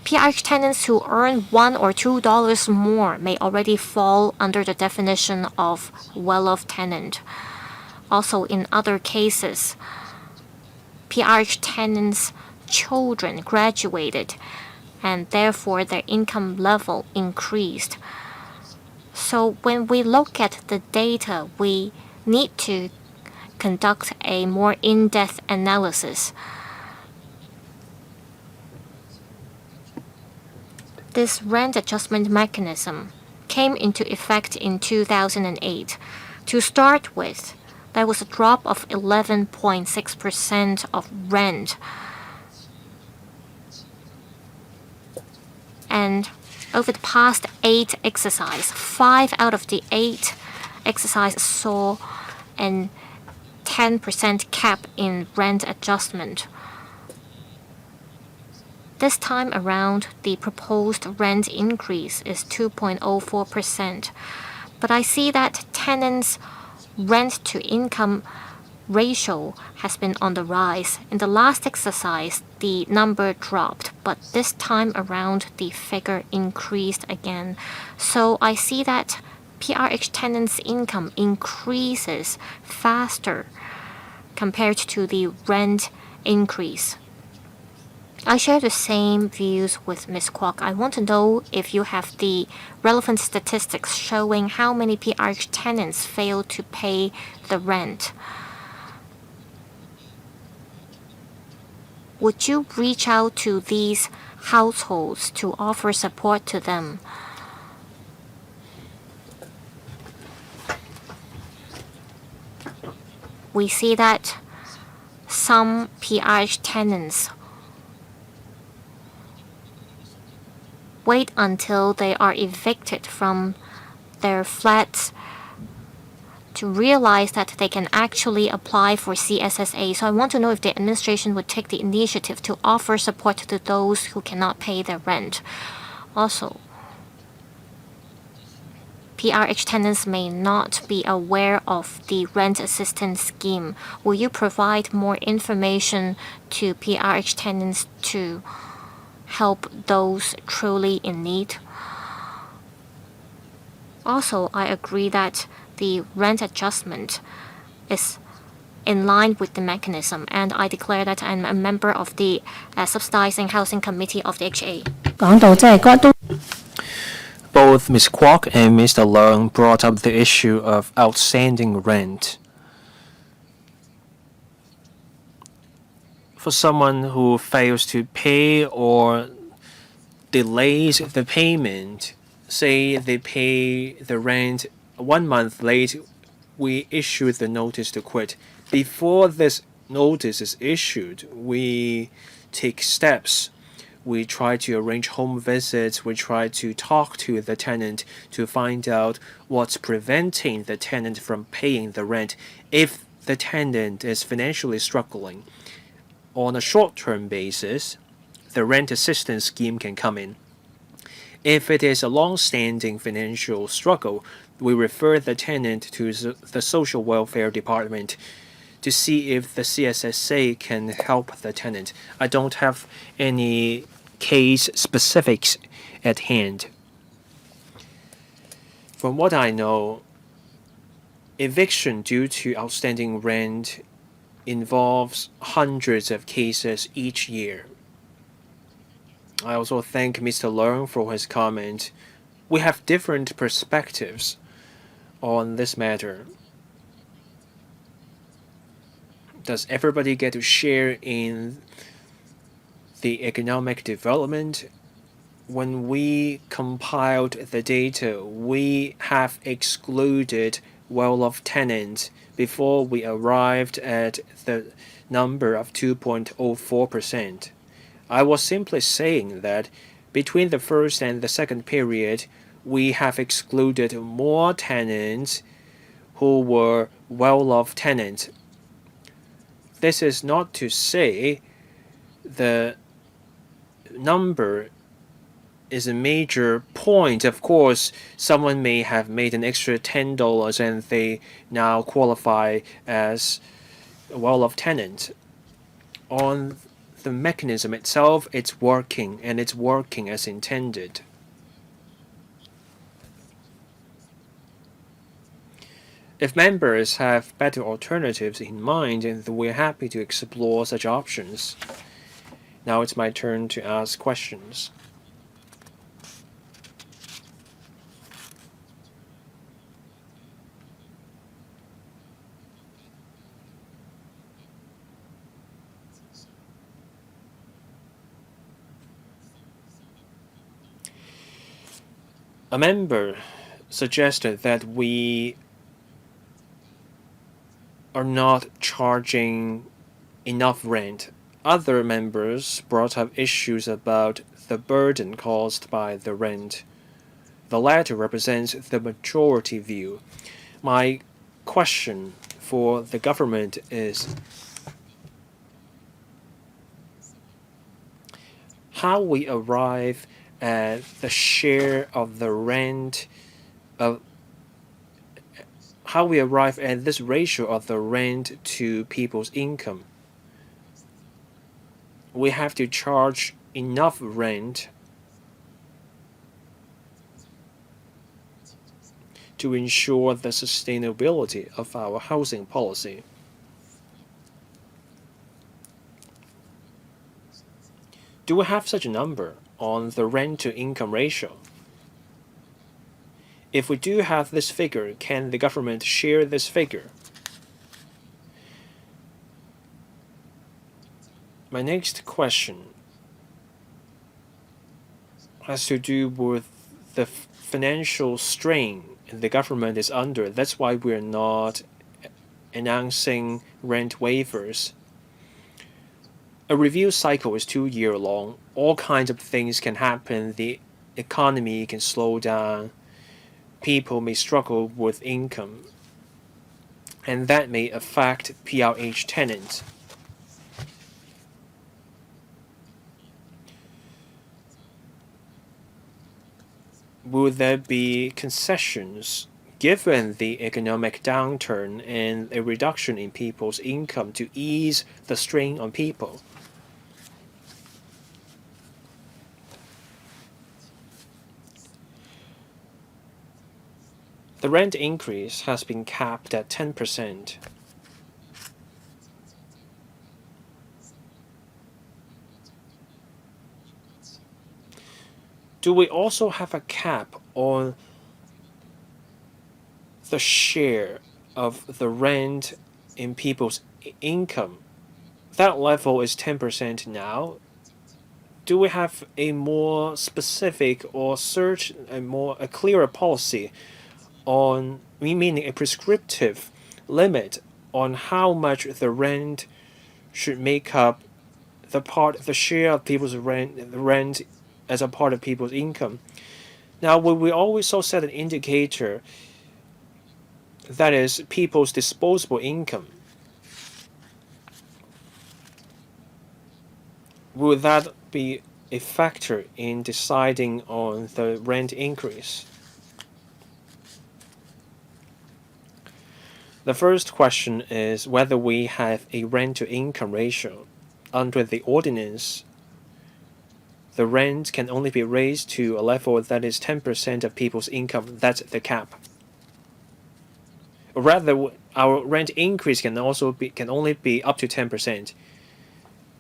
PRH tenants who earn $1 or $2 more may already fall under the definition of well-off tenant. Also, in other cases, PRH tenants' children graduated and therefore their income level increased. So when we look at the data, we need to conduct a more in-depth analysis. This rent adjustment mechanism came into effect in 2008. To start with, there was a drop of 11.6% of rent. And over the past 8 exercises, 5 out of the 8 exercises saw a 10% cap in rent adjustment. This time around, the proposed rent increase is 2.04%. But I see that tenants' rent-to-income ratio has been on the rise. In the last exercise, the number dropped, but this time around the figure increased again. So I see that PRH tenants' income increases faster compared to the rent increase. I share the same views with Ms. Kwok. I want to know if you have the relevant statistics showing how many PRH tenants fail to pay the rent. Would you reach out to these households to offer support to them? We see that some PRH tenants wait until they are evicted from their flats to realize that they can actually apply for CSSA. So I want to know if the administration would take the initiative to offer support to those who cannot pay their rent. Also, PRH tenants may not be aware of the rent assistance scheme. Will you provide more information to PRH tenants to help those truly in need? Also, I agree that the rent adjustment is in line with the mechanism, and I declare that I'm a member of the Subsidizing Housing Committee of the HA. Both Ms. Kwok and Mr. Leung brought up the issue of outstanding rent. For someone who fails to pay or delays the payment, say they pay the rent 1 month late, we issue the notice to quit. Before this notice is issued, we take steps. We try to arrange home visits. We try to talk to the tenant to find out what's preventing the tenant from paying the rent. If the tenant is financially struggling, on a short-term basis, the rent assistance scheme can come in. If it is a long-standing financial struggle, we refer the tenant to the Social Welfare Department to see if the CSSA can help the tenant. I don't have any case specifics at hand. From what I know, eviction due to outstanding rent involves hundreds of cases each year. I also thank Mr. Leung for his comment. We have different perspectives on this matter. Does everybody get to share in the economic development? When we compiled the data, we have excluded well-off tenants before we arrived at the number of 2.04%. I was simply saying that between the first and the second period, we have excluded more tenants who were well-off tenants. This is not to say the number is a major point. Of course, someone may have made an extra $10 and they now qualify as a well-off tenant. On the mechanism itself, it's working, and it's working as intended. If members have better alternatives in mind, then we're happy to explore such options. Now it's my turn to ask questions. A member suggested that we are not charging enough rent. Other members brought up issues about the burden caused by the rent. The latter represents the majority view. My question for the government is, how we arrive at the share of the rent of how we arrive at this ratio of the rent to people's income. We have to charge enough rent to ensure the sustainability of our housing policy. Do we have such a number on the rent-to-income ratio? If we do have this figure, can the government share this figure? My next question has to do with the financial strain the government is under. That's why we're not announcing rent waivers. A review cycle is 2 years long. All kinds of things can happen. The economy can slow down. People may struggle with income, and that may affect PRH tenants. Will there be concessions given the economic downturn and a reduction in people's income to ease the strain on people? The rent increase has been capped at 10%. Do we also have a cap on the share of the rent in people's income? That level is 10% now. Do we have a more specific or a clearer policy on, meaning a prescriptive limit on how much the rent should make up the share of people's rent as a part of people's income? Now, will we also set an indicator that is people's disposable income? Will that be a factor in deciding on the rent increase? The first question is whether we have a rent-to-income ratio. Under the ordinance, the rent can only be raised to a level that is 10% of people's income. That's the cap. Or rather, our rent increase can only be up to 10%.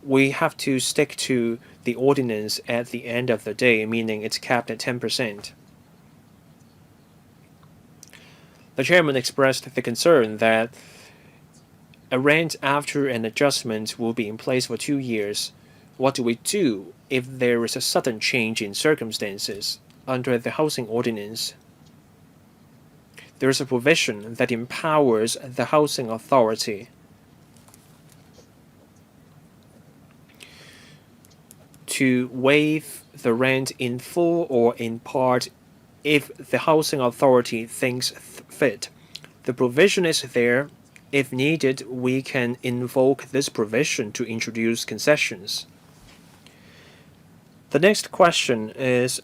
We have to stick to the ordinance at the end of the day, meaning it's capped at 10%. The chairman expressed the concern that a rent after an adjustment will be in place for 2 years. What do we do if there is a sudden change in circumstances? Under the housing ordinance, there is a provision that empowers the housing authority to waive the rent in full or in part if the housing authority thinks fit. The provision is there. If needed, we can invoke this provision to introduce concessions. The next question is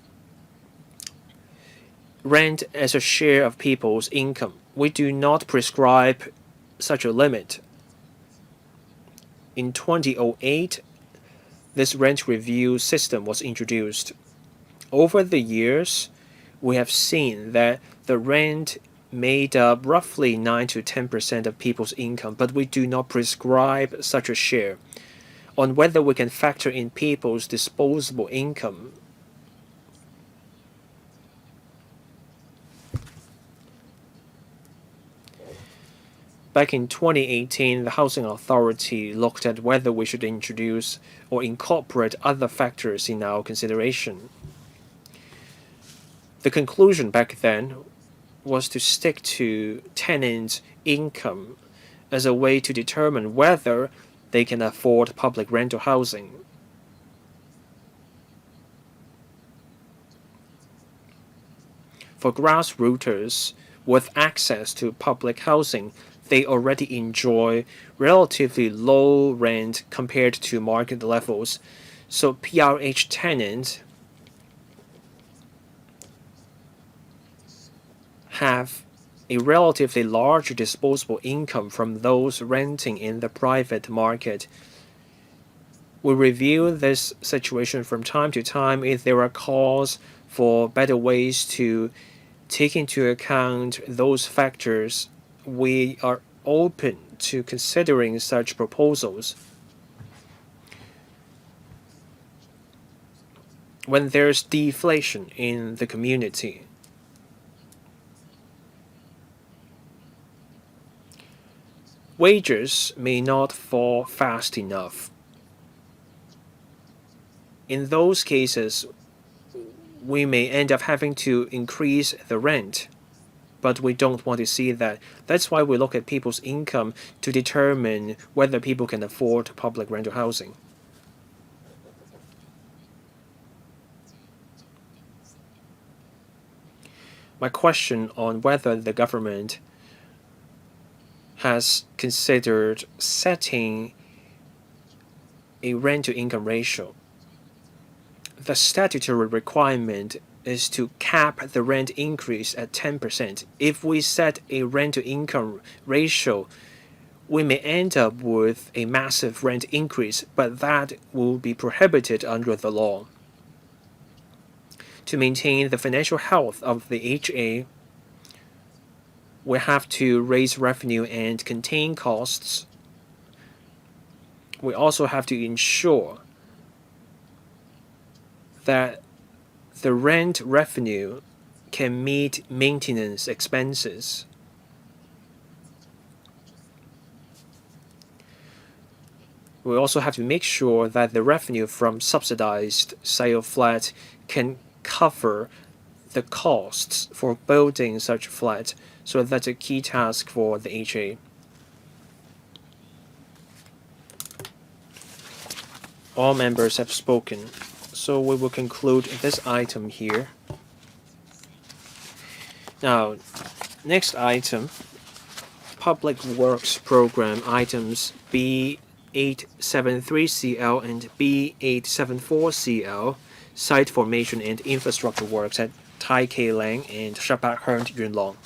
rent as a share of people's income. We do not prescribe such a limit. In 2008, this rent review system was introduced. Over the years, we have seen that the rent made up roughly 9 to 10% of people's income, but we do not prescribe such a share. On whether we can factor in people's disposable income, back in 2018, the Housing Authority looked at whether we should introduce or incorporate other factors in our consideration. The conclusion back then was to stick to tenants' income as a way to determine whether they can afford public rental housing. For grassrooters with access to public housing, they already enjoy relatively low rent compared to market levels, so PRH tenants have a relatively large disposable income from those renting in the private market. We review this situation from time to time if there are calls for better ways to take into account those factors. We are open to considering such proposals. When there's deflation in the community, wages may not fall fast enough. In those cases, we may end up having to increase the rent, but we don't want to see that. That's why we look at people's income to determine whether people can afford public rental housing. My question on whether the government has considered setting a rent-to-income ratio. The statutory requirement is to cap the rent increase at 10%. If we set a rent-to-income ratio, we may end up with a massive rent increase, but that will be prohibited under the law. To maintain the financial health of the HA, we have to raise revenue and contain costs. We also have to ensure that the rent revenue can meet maintenance expenses. We also have to make sure that the revenue from subsidized sale flat can cover the costs for building such flat. So that's a key task for the HA. All members have spoken, so we will conclude this item here. Now, next item, Public Works Program items B873CL and B874CL, site formation and infrastructure works at Tai Kei Leng and Shap Heung Yuen Long.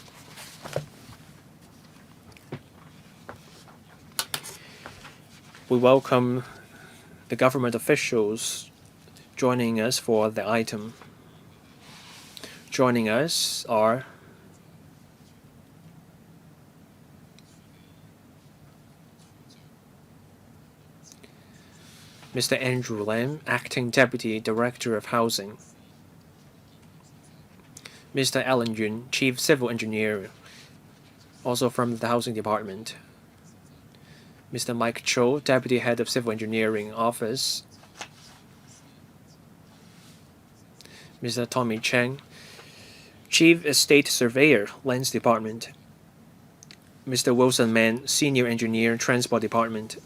We welcome the government officials joining us for the item. Joining us are Mr. Andrew Lam, Acting Deputy Director of Housing. Mr. Alan Yun, Chief Civil Engineer, also from the Housing Department. Mr. Mike Cho, Deputy Head of Civil Engineering Office. Mr. Tommy Cheng, Chief Estate Surveyor, Lands Department. Mr. Wilson Mann, Senior Engineer, Transport Department.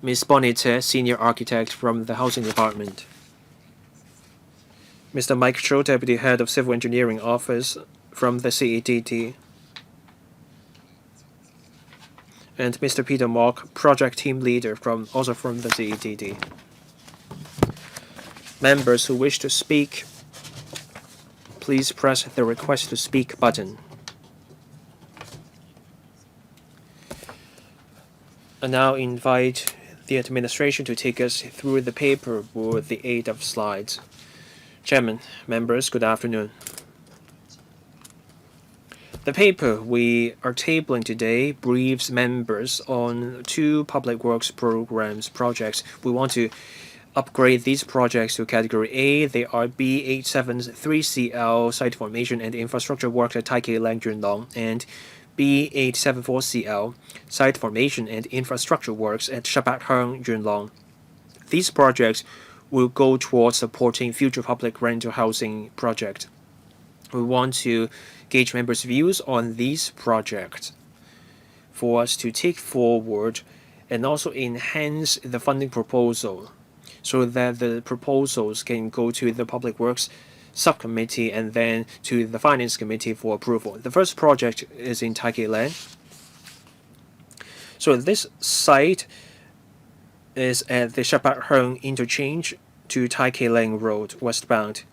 Ms. Bonnie Tse, Senior Architect from the Housing Department. Mr. Mike Cho, Deputy Head of Civil Engineering Office from the CEDD. And Mr. Peter Mock, Project Team Leader also from the CEDD. Members who wish to speak, please press the Request to Speak button. I now invite the administration to take us through the paper with the aid of slides. Chairman, members, good afternoon. The paper we are tabling today briefs members on two public works projects. We want to upgrade these projects to Category A. They are B873CL, Site Formation and Infrastructure Works at Tai Kei Leng Yuen Long, and B874CL, Site Formation and Infrastructure Works at Shap Heung Yuen Long. These projects will go towards supporting future public rental housing projects. We want to gauge members' views on these projects for us to take forward and also enhance the funding proposal so that the proposals can go to the Public Works Subcommittee and then to the Finance Committee for approval. The first project is in Tai Kei Leng. So this site is at the Shap Heung interchange to Tai Kei Leng Road westbound.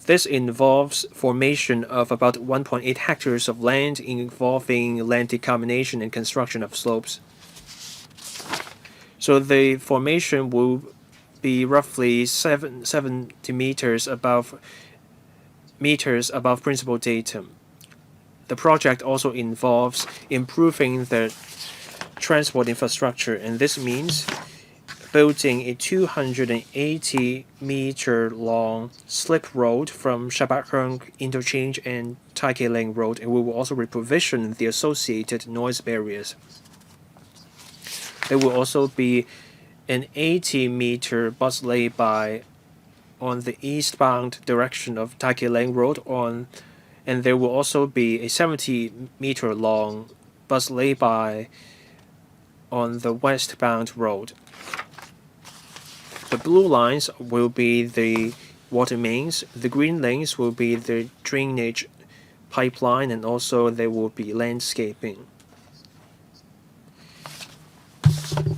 This involves formation of about 1.8 hectares of land involving land decombination and construction of slopes. So the formation will be roughly 70 meters above principal datum. The project also involves improving the transport infrastructure, and this means building a 280-meter-long slip road from Shap Heung Interchange and Leng Road, and we will also reprovision the associated noise barriers. There will also be an 80-meter bus lay-by on the eastbound direction of Leng Road and there will also be a 70-meter-long bus lay-by on the westbound road. The blue lines will be the water mains, the green lanes will be the drainage pipeline, and also there will be landscaping.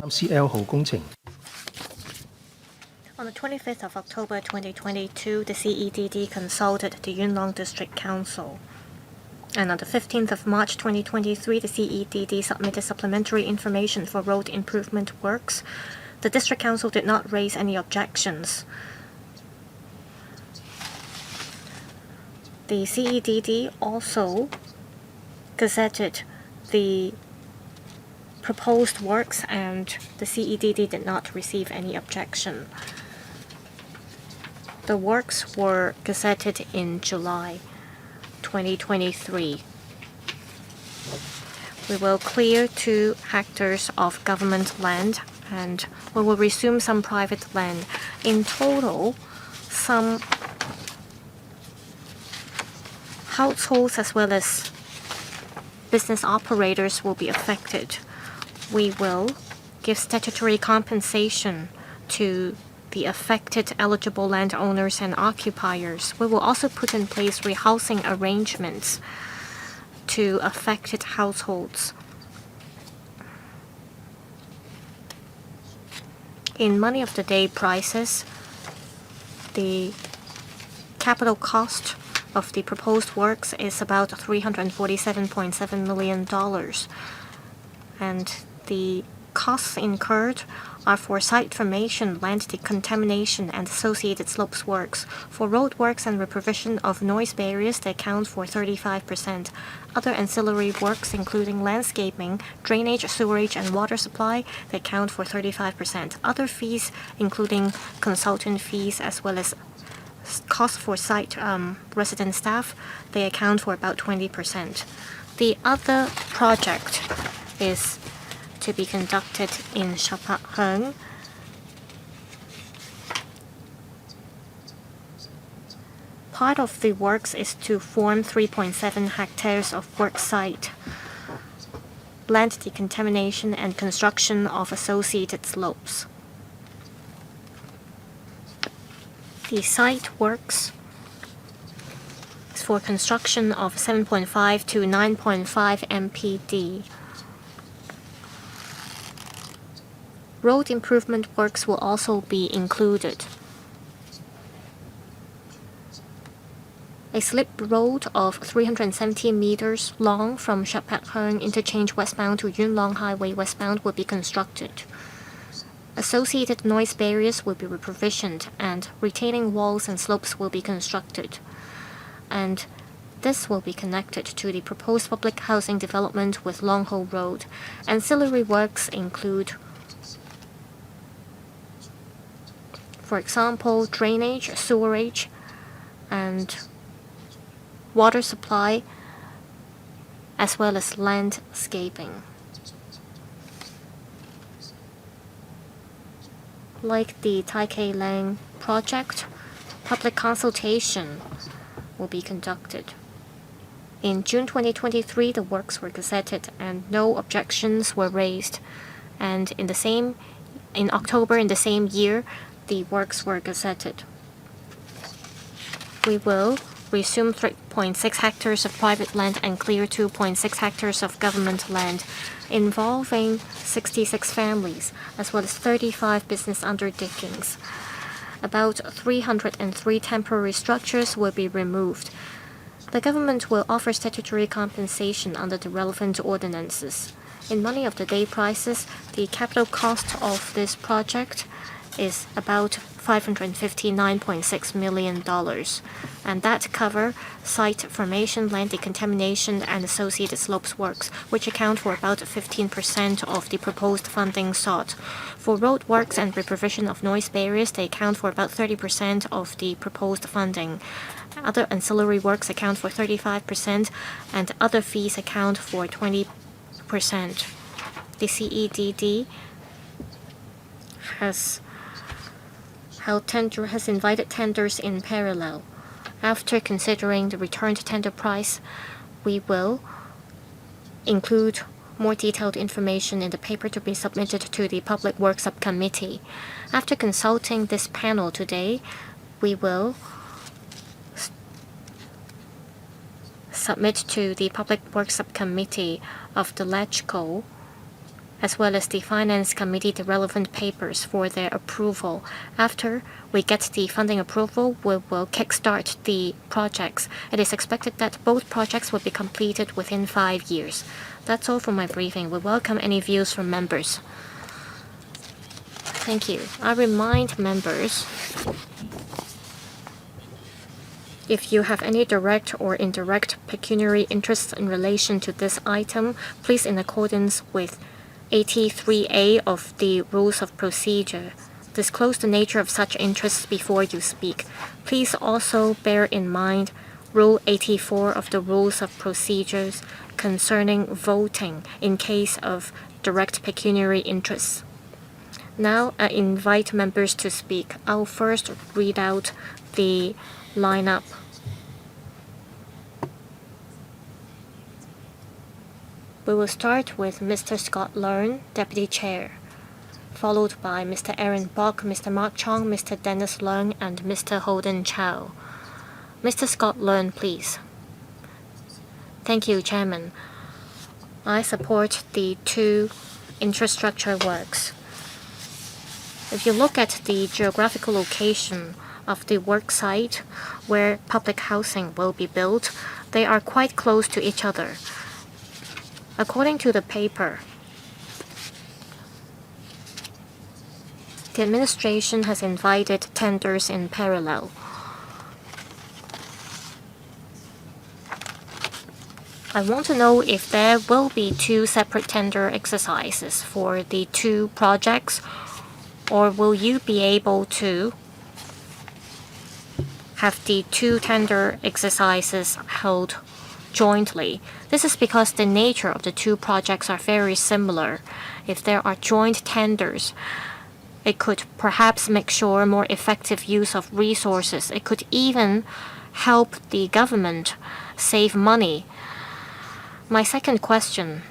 CL 號工程 On the 25th of October 2022, the CEDD consulted the Yuen Long District Council. And on the 15th of March 2023, the CEDD submitted supplementary information for road improvement works. The District Council did not raise any objections. The CEDD also gazetted the proposed works, and the CEDD did not receive any objection. The works were gazetted in July 2023. We will clear 2 hectares of government land, and we will resume some private land. In total, some households as well as business operators will be affected. We will give statutory compensation to the affected eligible landowners and occupiers. We will also put in place rehousing arrangements to affected households. In money of the day prices, the capital cost of the proposed works is about $347.7 million, and the costs incurred are for site formation, land decontamination, and associated slopes works. For road works and reprovision of noise barriers, they account for 35%. Other ancillary works, including landscaping, drainage, sewerage, and water supply, they account for 35%. Other fees, including consultant fees as well as costs for site resident staff, they account for about 20%. The other project is to be conducted in Shap Heung. Part of the works is to form 3.7 hectares of work site, land decontamination, and construction of associated slopes. The site works is for construction of 7.5 to 9.5 MPD. Road improvement works will also be included. A slip road of 370 meters long from Shap Heung Interchange westbound to Yuen Long Highway westbound will be constructed. Associated noise barriers will be reprovisioned, and retaining walls and slopes will be constructed. And this will be connected to the proposed public housing development with Long Ho Road. Ancillary works include, for example, drainage, sewerage, and water supply, as well as landscaping. Like the Leng project, public consultation will be conducted. In June 2023, the works were gazetted and no objections were raised. And in October in the same year, the works were gazetted. We will resume 3.6 hectares of private land and clear 2.6 hectares of government land, involving 66 families, as well as 35 business undertakings. About 303 temporary structures will be removed. The government will offer statutory compensation under the relevant ordinances. In money of the day prices, the capital cost of this project is about $559.6 million, and that cover site formation, land decontamination, and associated slopes works, which account for about 15% of the proposed funding sought. For road works and reprovision of noise barriers, they account for about 30% of the proposed funding. Other ancillary works account for 35%, and other fees account for 20%. The CEDD has invited tenders in parallel. After considering the returned tender price, we will include more detailed information in the paper to be submitted to the Public Works Subcommittee. After consulting this panel today, we will submit to the Public Works Subcommittee of the LegCo as well as the Finance Committee the relevant papers for their approval. After we get the funding approval, we will kickstart the projects. It is expected that both projects will be completed within 5 years. That's all for my briefing. We welcome any views from members. Thank you. I remind members, if you have any direct or indirect pecuniary interests in relation to this item, please, in accordance with 83A of the Rules of Procedure, disclose the nature of such interests before you speak. Please also bear in mind Rule 84 of the Rules of Procedures concerning voting in case of direct pecuniary interests. Now I invite members to speak. I'll first read out the lineup. We will start with Mr. Scott Leung, Deputy Chair, followed by Mr. Aaron Bok, Mr. Mark Chong, Mr. Dennis Leung, and Mr. Holden Chow. Mr. Scott Leung, please. Thank you, Chairman. I support the two infrastructure works. If you look at the geographical location of the work site where public housing will be built, they are quite close to each other. According to the paper, the administration has invited tenders in parallel. I want to know if there will be two separate tender exercises for the two projects, or will you be able to have the two tender exercises held jointly? This is because the nature of the two projects are very similar. If there are joint tenders, it could perhaps make sure more effective use of resources. It could even help the government save money. My second question.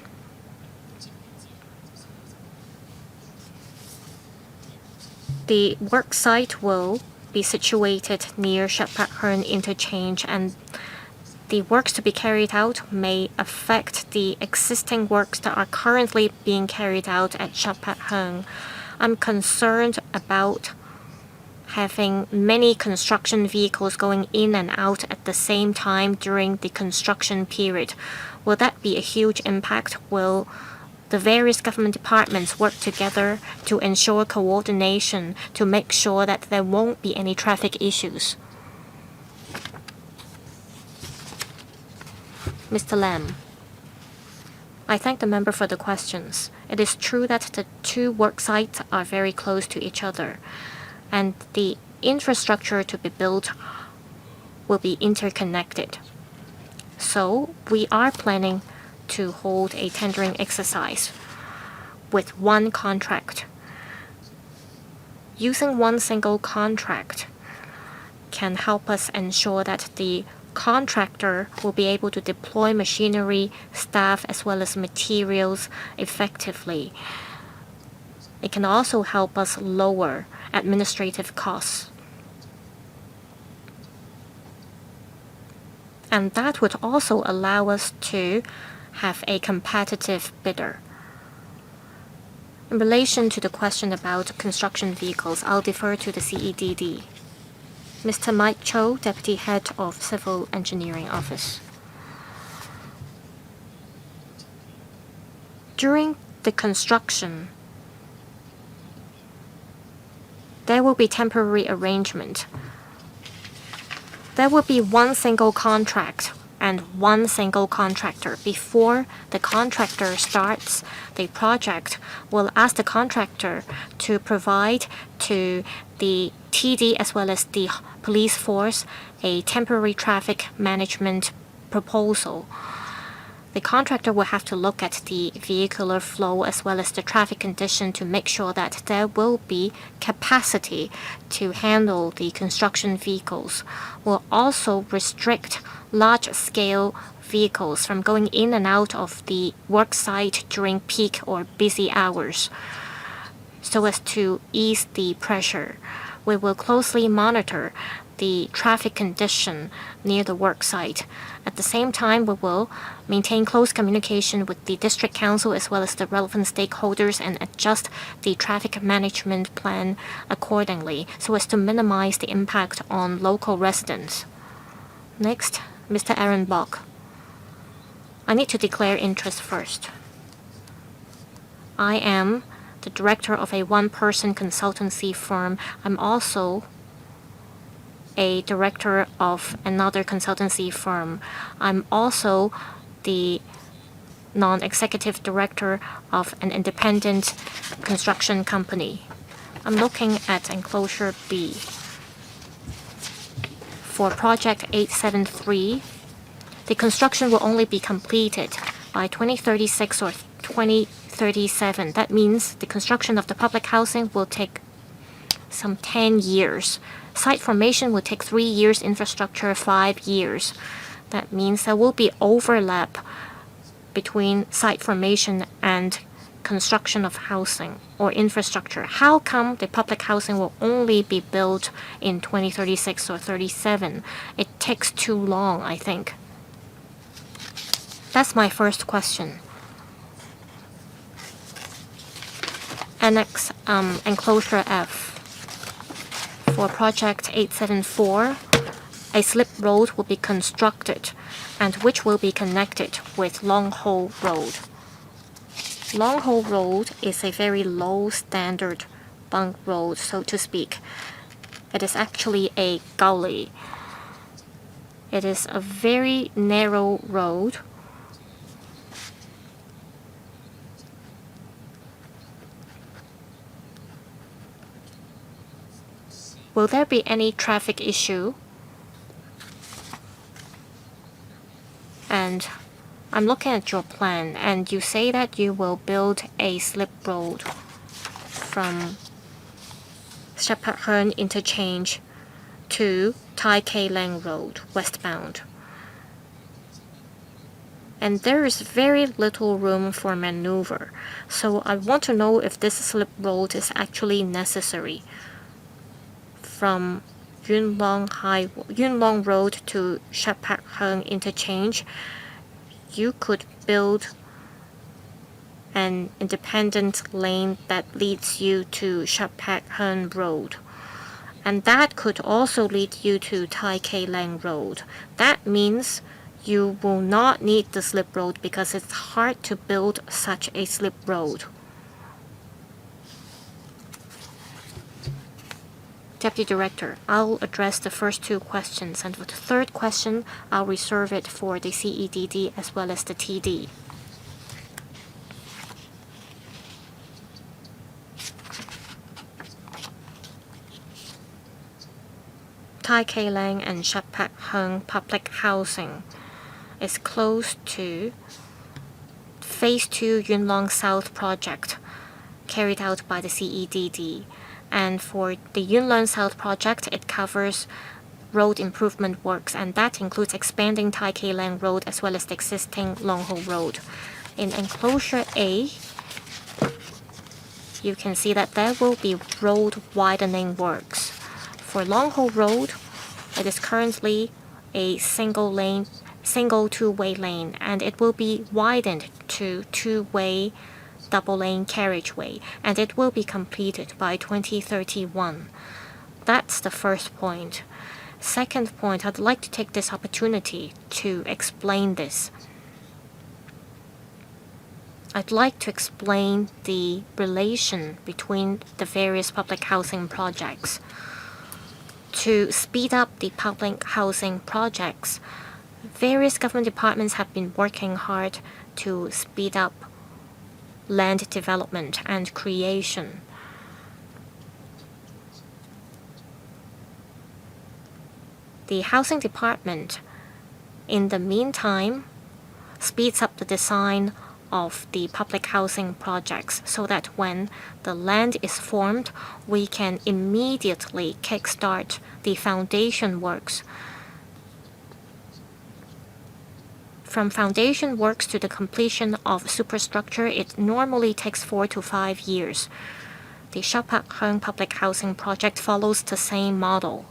The work site will be situated near Shap Heung interchange, and the works to be carried out may affect the existing works that are currently being carried out at Shap Heung. I'm concerned about having many construction vehicles going in and out at the same time during the construction period. Will that be a huge impact? Will the various government departments work together to ensure coordination to make sure that there won't be any traffic issues? Mr. Lam. I thank the member for the questions. It is true that the two work sites are very close to each other, and the infrastructure to be built will be interconnected. So we are planning to hold a tendering exercise with one contract. Using one single contract can help us ensure that the contractor will be able to deploy machinery, staff, as well as materials effectively. It can also help us lower administrative costs. And that would also allow us to have a competitive bidder. In relation to the question about construction vehicles, I'll defer to the CEDD. Mr. Mike Cho, Deputy Head of Civil Engineering Office. During the construction, there will be temporary arrangement. There will be one single contract and one single contractor. Before the contractor starts the project, we'll ask the contractor to provide to the TD as well as the police force a temporary traffic management proposal. The contractor will have to look at the vehicular flow as well as the traffic condition to make sure that there will be capacity to handle the construction vehicles. We'll also restrict large-scale vehicles from going in and out of the work site during peak or busy hours so as to ease the pressure. We will closely monitor the traffic condition near the work site. At the same time, we will maintain close communication with the district council as well as the relevant stakeholders and adjust the traffic management plan accordingly so as to minimize the impact on local residents. Next, Mr. Aaron Bok. I need to declare interest first. I am the director of a one-person consultancy firm. I'm also a director of another consultancy firm. I'm also the non-executive director of an independent construction company. I'm looking at enclosure B. For project 873, the construction will only be completed by 2036 or 2037. That means the construction of the public housing will take some 10 years. Site formation will take 3 years, infrastructure 5 years. That means there will be overlap between site formation and construction of housing or infrastructure. How come the public housing will only be built in 2036 or 37? It takes too long, I think. That's my first question. Annex enclosure F. For project 874, a slip road will be constructed and which will be connected with Long Ho Road. Long Ho Road is a very low standard bunk road, so to speak. It is actually a gully. It is a very narrow road. Will there be any traffic issue? And I'm looking at your plan, and you say that you will build a slip road from Shap Heung interchange to Tai Kei Leng Road, westbound. And there is very little room for maneuver. So I want to know if this slip road is actually necessary. From Yuen Long Road to Shap Heung interchange, you could build an independent lane that leads you to Shap Heung Road. And that could also lead you to Tai Kei Leng Road. That means you will not need the slip road because it's hard to build such a slip road. Deputy Director, I'll address the first two questions, and for the third question, I'll reserve it for the CEDD as well as the TD. Tai Kei Leng and Shap Heung public housing is close to Phase 2 Yuen Long South project carried out by the CEDD. And for the Yuen Long South project, it covers road improvement works, and that includes expanding Tai Kei Leng Road as well as the existing Long Ho Road. In enclosure A, you can see that there will be road widening works. For Long Ho Road, it is currently a single two-way lane, and it will be widened to two-way double-lane carriageway, and it will be completed by 2031. That's the first point. Second point, I'd like to take this opportunity to explain this. I'd like to explain the relation between the various public housing projects. To speed up the public housing projects, various government departments have been working hard to speed up land development and creation. The housing department, in the meantime, speeds up the design of the public housing projects so that when the land is formed, we can immediately kickstart the foundation works. From foundation works to the completion of superstructure, it normally takes 4 to 5 years. The Shap Heung public housing project follows the same model.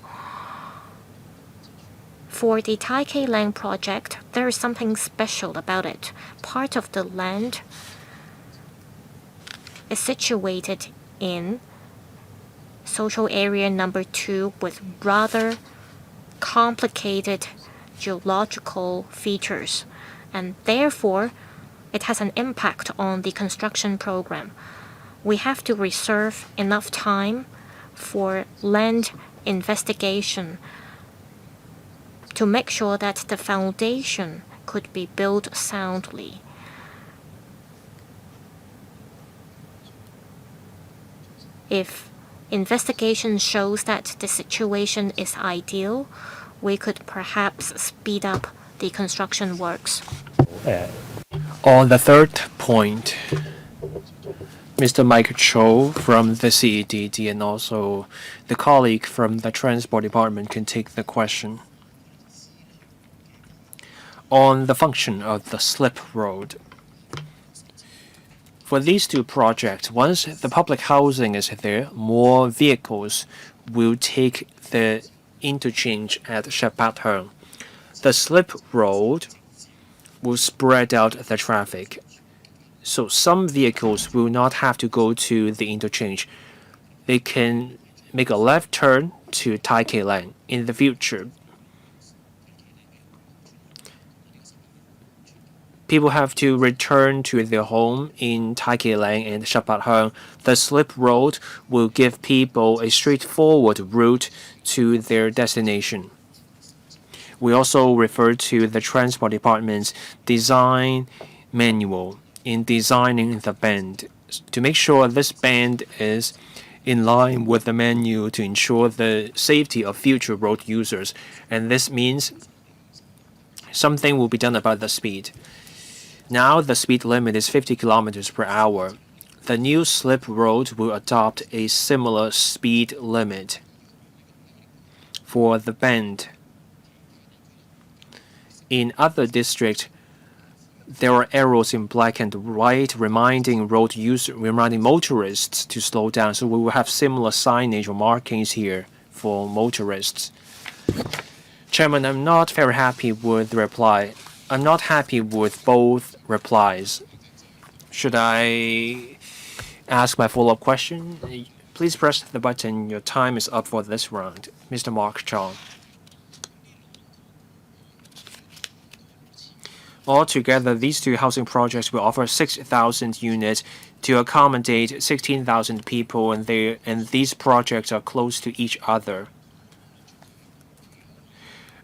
For the Tai Keng Leng project, there is something special about it. Part of the land is situated in social area number 2 with rather complicated geological features, and therefore it has an impact on the construction program. We have to reserve enough time for land investigation to make sure that the foundation could be built soundly. If investigation shows that the situation is ideal, we could perhaps speed up the construction works. On the third point, Mr. Mike Cho from the CEDD and also the colleague from the Transport Department can take the question. On the function of the slip road. For these two projects, once the public housing is there, more vehicles will take the interchange at Shap. The slip road will spread out the traffic, so some vehicles will not have to go to the interchange. They can make a left turn to Tai Keng Leng in the future. People have to return to their home in Tai Keng Leng and Shap. The slip road will give people a straightforward route to their destination. We also refer to the Transport Department's design manual in designing the band to make sure this band is in line with the manual to ensure the safety of future road users. And this means something will be done about the speed. Now the speed limit is 50 kilometers per hour. The new slip road will adopt a similar speed limit. For the bend, in other districts, there are arrows in black and white reminding motorists to slow down. So we will have similar signage or markings here for motorists. Chairman, I'm not very happy with the reply. I'm not happy with both replies. Should I ask my follow-up question? Please press the button. Your time is up for this round. Mr. Mark Chong. Altogether, these two housing projects will offer 6,000 units to accommodate 16,000 people, and these projects are close to each other.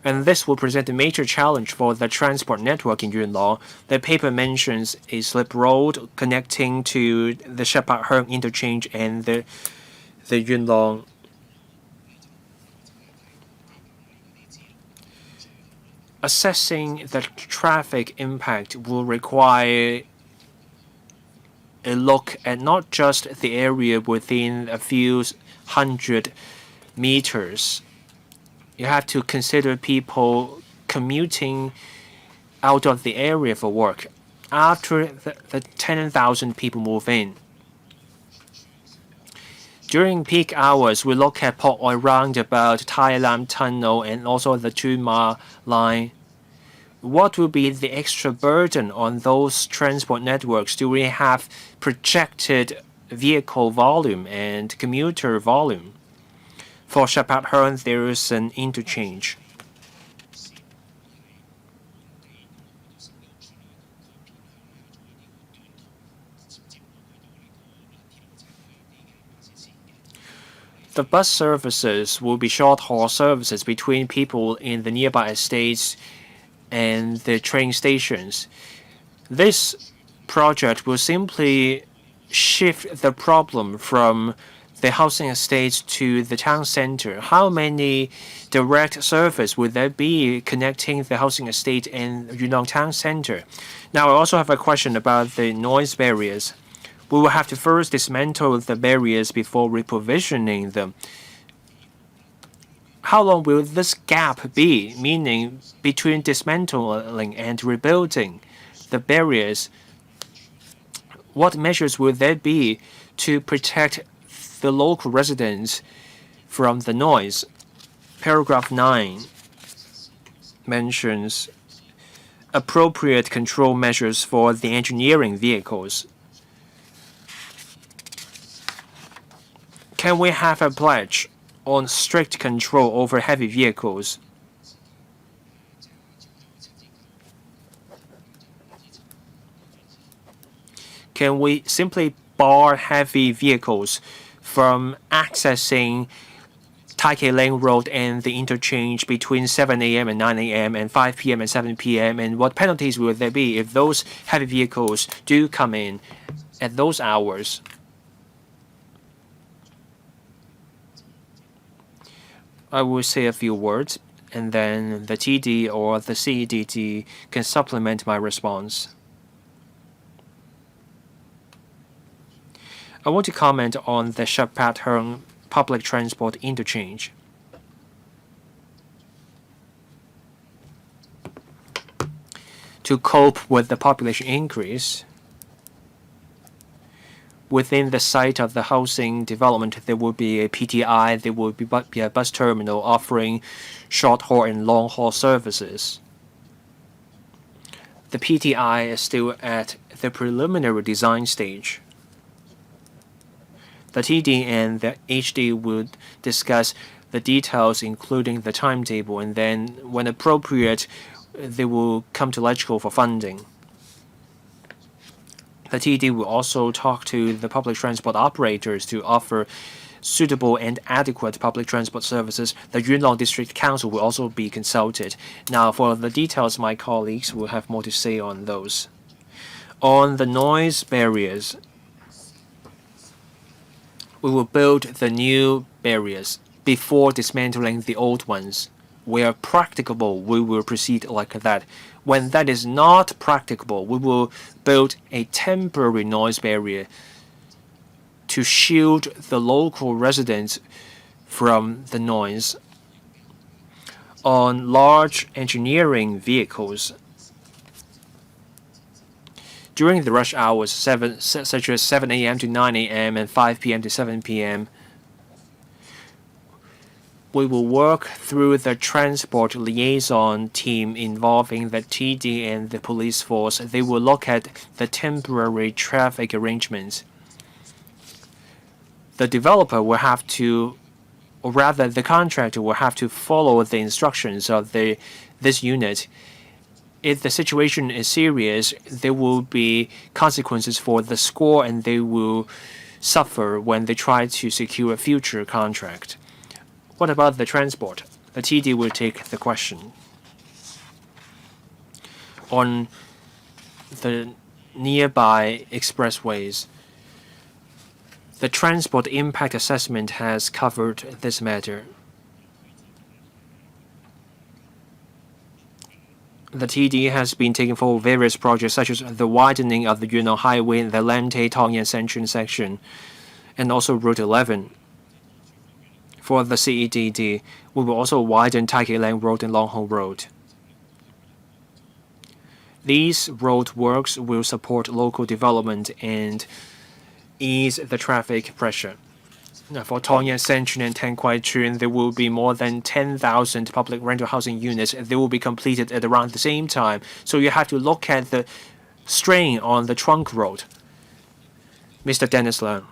And this will present a major challenge for the transport network in Yuen Long. The paper mentions a slip road connecting to the Shap Heung interchange and the Yuen Long. Assessing the traffic impact will require a look at not just the area within a few hundred meters. You have to consider people commuting out of the area for work after the 10,000 people move in. During peak hours, we look at Port Oi roundabout, Tai Lam Tunnel, and also the Chu Ma line. what will be the extra burden on those transport networks? Do we have projected vehicle volume and commuter volume? For Shap Heung, there is an interchange. The bus services will be short-haul services between people in the nearby estates and the train stations. This project will simply shift the problem from the housing estates to the town center. How many direct service would there be connecting the housing estate and Yuen Long town center? Now, I also have a question about the noise barriers. We will have to first dismantle the barriers before reprovisioning them. How long will this gap be, meaning between dismantling and rebuilding the barriers? What measures will there be to protect the local residents from the noise? Paragraph 9 mentions appropriate control measures for the engineering vehicles. Can we have a pledge on strict control over heavy vehicles? Can we simply bar heavy vehicles from accessing Taikei Leng Road and the interchange between 7 a.m. and 9 a.m. and 5 p.m. and 7 p.m.? And what penalties will there be if those heavy vehicles do come in at those hours? I will say a few words, and then the TD or the CEDD can supplement my response. I want to comment on the Shap Heung public transport interchange. To cope with the population increase, within the site of the housing development, there will be a PTI, there will be a bus terminal offering short-haul and long-haul services. The PTI is still at the preliminary design stage. The TD and the HD would discuss the details, including the timetable, and then, when appropriate, they will come to LegCo for funding. The TD will also talk to the public transport operators to offer suitable and adequate public transport services. The Yuen Long District Council will also be consulted. Now, for the details, my colleagues will have more to say on those. On the noise barriers, we will build the new barriers before dismantling the old ones. Where practicable, we will proceed like that. When that is not practicable, we will build a temporary noise barrier to shield the local residents from the noise. On large engineering vehicles, during the rush hours, such as 7 a.m. to 9 a.m. and 5 p.m. to 7 p.m., we will work through the transport liaison team involving the TD and the police force. They will look at the temporary traffic arrangements. The developer will have to, or rather the contractor will have to follow the instructions of this unit. If the situation is serious, there will be consequences for the score, and they will suffer when they try to secure a future contract. What about the transport? The TD will take the question. On the nearby expressways, the transport impact assessment has covered this matter. The TD has been taking forward various projects such as the widening of the Yuen Long Highway in the Lam-Tay-Tongyan Central section, and also Route 11. For the CEDD, we will also widen Taikei Leng Road and Long Hong Road. These road works will support local development and ease the traffic pressure. For Tongyan, Sanchun, and Tankwai-Chun, there will be more than 10,000 public rental housing units. They will be completed at around the same time. So you have to look at the strain on the trunk road. Mr. Dennis Leung.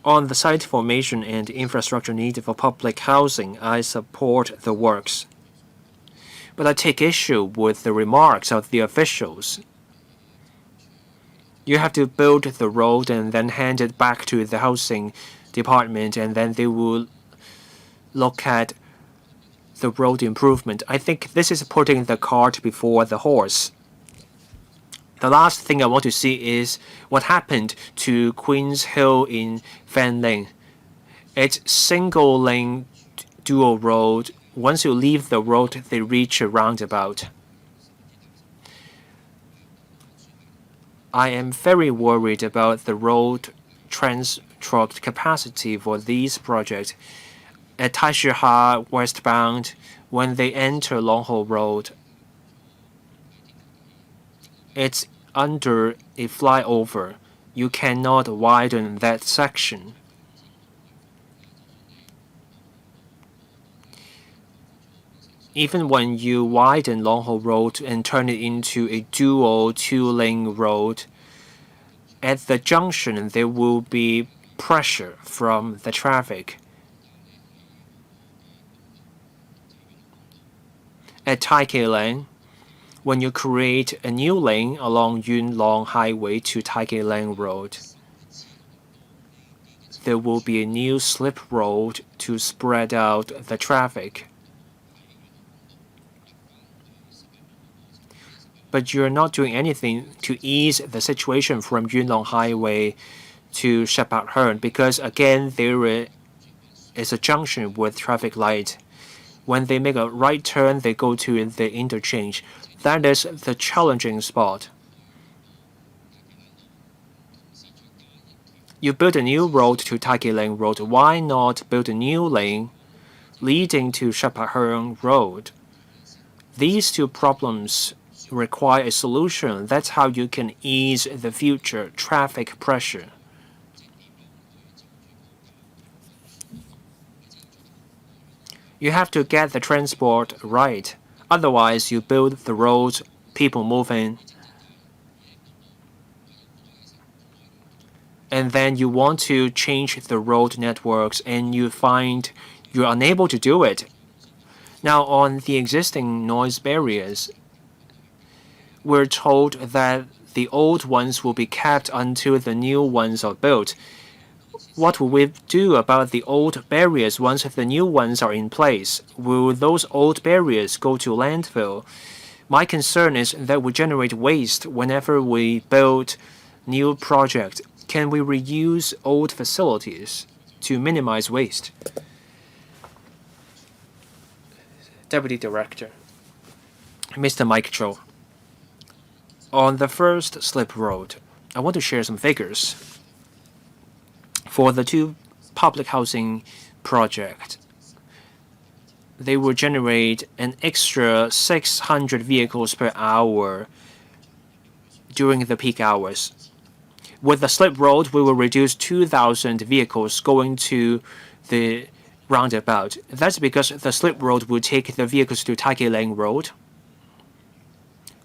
On the site formation and infrastructure needed for public housing, I support the works. But I take issue with the remarks of the officials. You have to build the road and then hand it back to the housing department, and then they will look at the road improvement. I think this is putting the cart before the horse. The last thing I want to see is what happened to Queen's Hill in Fanling. It's single lane dual road. Once you leave the road, they reach a roundabout. I am very worried about the road transport capacity for these projects. At Taishiha westbound, when they enter Longho Road, it's under a flyover. You cannot widen that section. Even when you widen Longho Road and turn it into a dual two-lane road, at the junction there will be pressure from the traffic. At Taikei Lane, when you create a new lane along Yuen Long Highway to Taikei Lane Road, there will be a new slip road to spread out the traffic. But you're not doing anything to ease the situation from Yuen Long Highway to Shap because again there is a junction with traffic light. When they make a right turn, they go to the interchange. That is the challenging spot. You build a new road to Taikei Lane Road. Why not build a new lane leading to Shap Road? These two problems require a solution. That's how you can ease the future traffic pressure. You have to get the transport right. Otherwise, you build the roads, people move in, and then you want to change the road networks and you find you're unable to do it. Now, on the existing noise barriers, we're told that the old ones will be kept until the new ones are built. What will we do about the old barriers once the new ones are in place? Will those old barriers go to landfill? My concern is that we generate waste whenever we build new projects. Can we reuse old facilities to minimize waste? Deputy Director, Mr. Mike Cho. On the first slip road, I want to share some figures. For the two public housing projects, they will generate an extra 600 vehicles per hour during the peak hours. With the slip road, we will reduce 2,000 vehicles going to the roundabout. That's because the slip road will take the vehicles to Taikei Lane Road.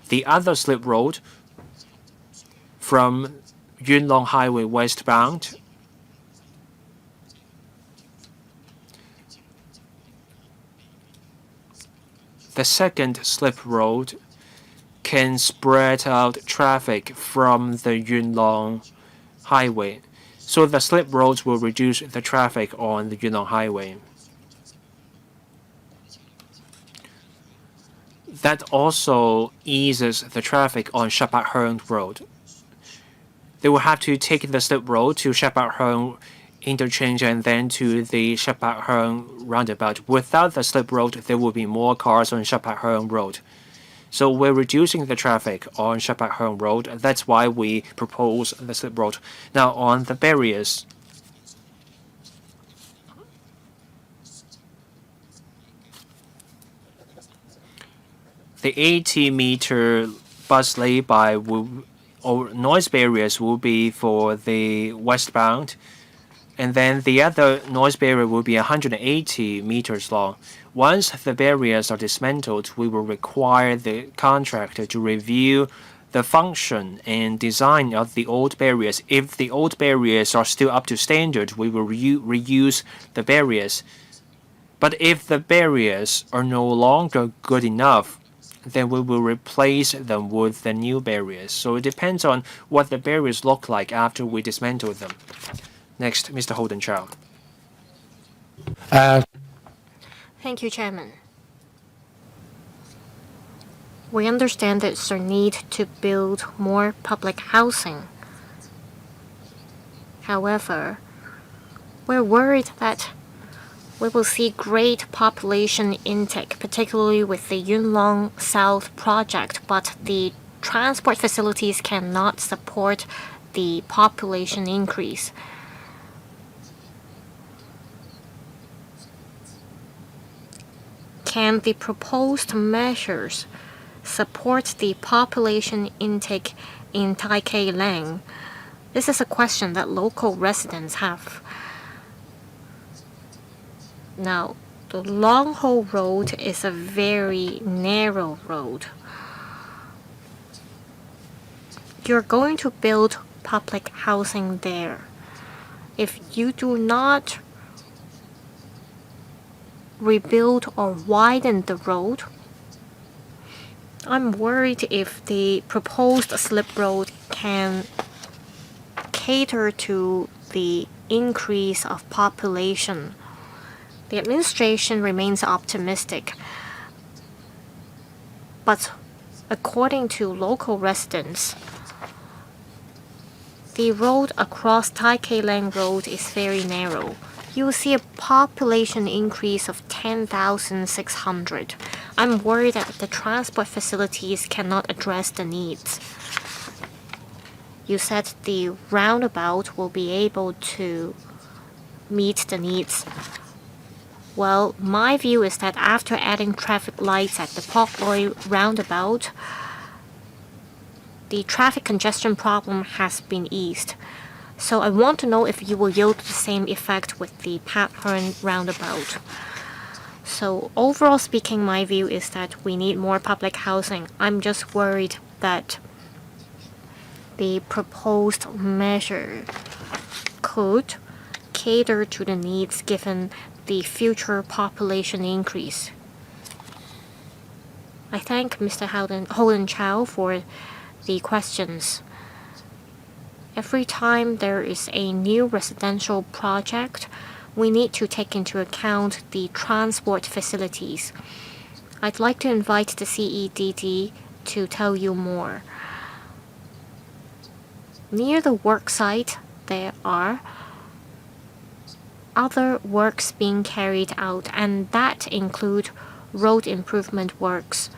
The other slip road from Yuen Long Highway westbound the second slip road can spread out traffic from the Yuen Long Highway. So the slip roads will reduce the traffic on the Yuen Long Highway. That also eases the traffic on Shap Road. They will have to take the slip road to Shap interchange and then to the Shap roundabout. Without the slip road, there will be more cars on Shap Road. So we're reducing the traffic on Shap Road. That's why we propose the slip road. Now on the barriers, the 80-meter bus lay-by or noise barriers will be for the westbound, and then the other noise barrier will be 180 meters long. Once the barriers are dismantled, we will require the contractor to review the function and design of the old barriers. If the old barriers are still up to standard, we will reuse the barriers. But if the barriers are no longer good enough, then we will replace them with the new barriers. So it depends on what the barriers look like after we dismantle them. Next, Mr. Holden Chow. Thank you, Chairman. We understand there's a need to build more public housing. However, we're worried that we will see great population intake, particularly with the Yuen Long South project, but the transport facilities cannot support the population increase. Can the proposed measures support the population intake in Tai Kei Leng? This is a question that local residents have. Now, the Long Ho Road is a very narrow road. You're going to build public housing there. If you do not rebuild or widen the road, I'm worried if the proposed slip road can cater to the increase of population. The administration remains optimistic, but according to local residents, the road across Tai Kei Leng Road is very narrow. You will see a population increase of 10,600. I'm worried that the transport facilities cannot address the needs. You said the roundabout will be able to meet the needs. Well, my view is that after adding traffic lights at the Pok Loi roundabout, the traffic congestion problem has been eased. So I want to know if you will yield the same effect with the Pat Heung roundabout. So overall speaking, my view is that we need more public housing. I'm just worried that the proposed measure could cater to the needs given the future population increase. I thank Mr. Holden Chow for the questions. Every time there is a new residential project, we need to take into account the transport facilities. I'd like to invite the CEDD to tell you more. Near the work site, there are other works being carried out, and that include road improvement works.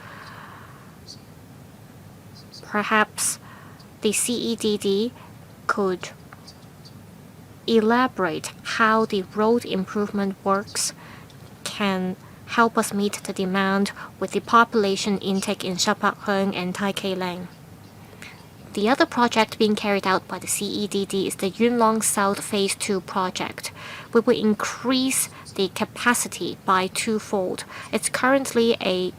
Perhaps the CEDD could elaborate how the road improvement works can help us meet the demand with the population intake in Shap and Tai Kei Leng. The other project being carried out by the CEDD is the Yuen Long South Phase 2 project. We will increase the capacity by twofold. It's currently a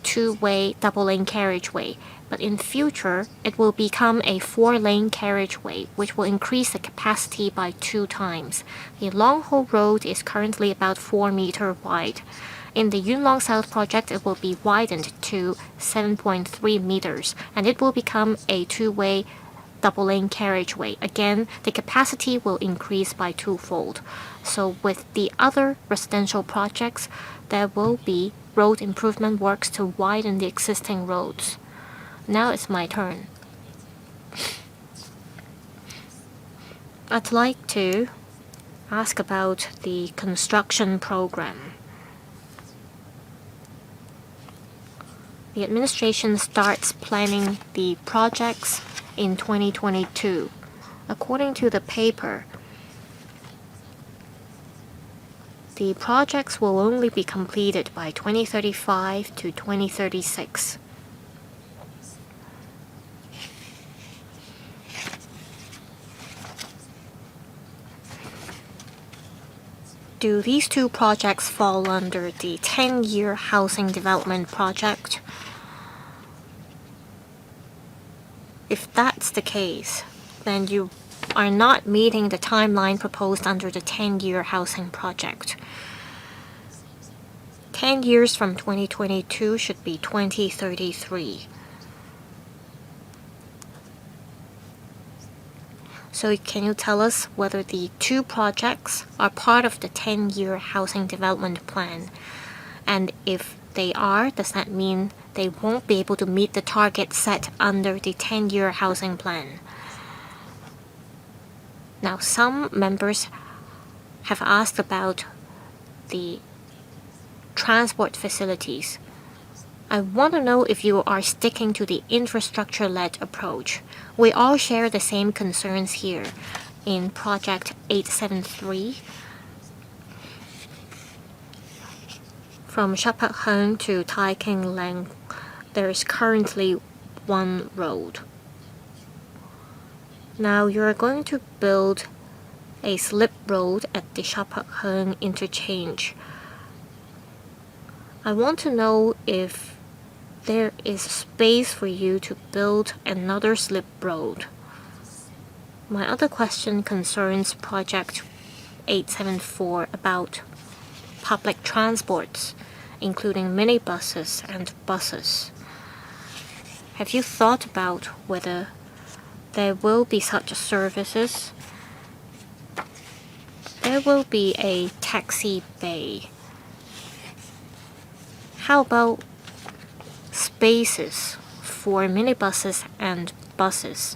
two-way double-lane carriageway, but in future it will become a four-lane carriageway, which will increase the capacity by 2 times. The Long Ho Road is currently about 4 meters wide. In the Yuen Long South project, it will be widened to 7.3 meters, and it will become a two-way double-lane carriageway. Again, the capacity will increase by twofold. So with the other residential projects, there will be road improvement works to widen the existing roads. Now it's my turn. I'd like to ask about the construction program. The administration starts planning the projects in 2022. According to the paper, the projects will only be completed by 2035 to 2036. Do these two projects fall under the 10-year housing development project? If that's the case, then you are not meeting the timeline proposed under the 10-year housing project. 10 years from 2022 should be 2033. So can you tell us whether the two projects are part of the 10-year housing development plan? And if they are, does that mean they won't be able to meet the target set under the 10-year housing plan? Now, some members have asked about the transport facilities. I want to know if you are sticking to the infrastructure-led approach. We all share the same concerns here. In Project 873, from Shap Heung to Tai King Leng, there is currently one road. Now you're going to build a slip road at the Shap Heung interchange. I want to know if there is space for you to build another slip road. My other question concerns Project 874 about public transports, including minibuses and buses. Have you thought about whether there will be such services? There will be a taxi bay. How about spaces for minibuses and buses?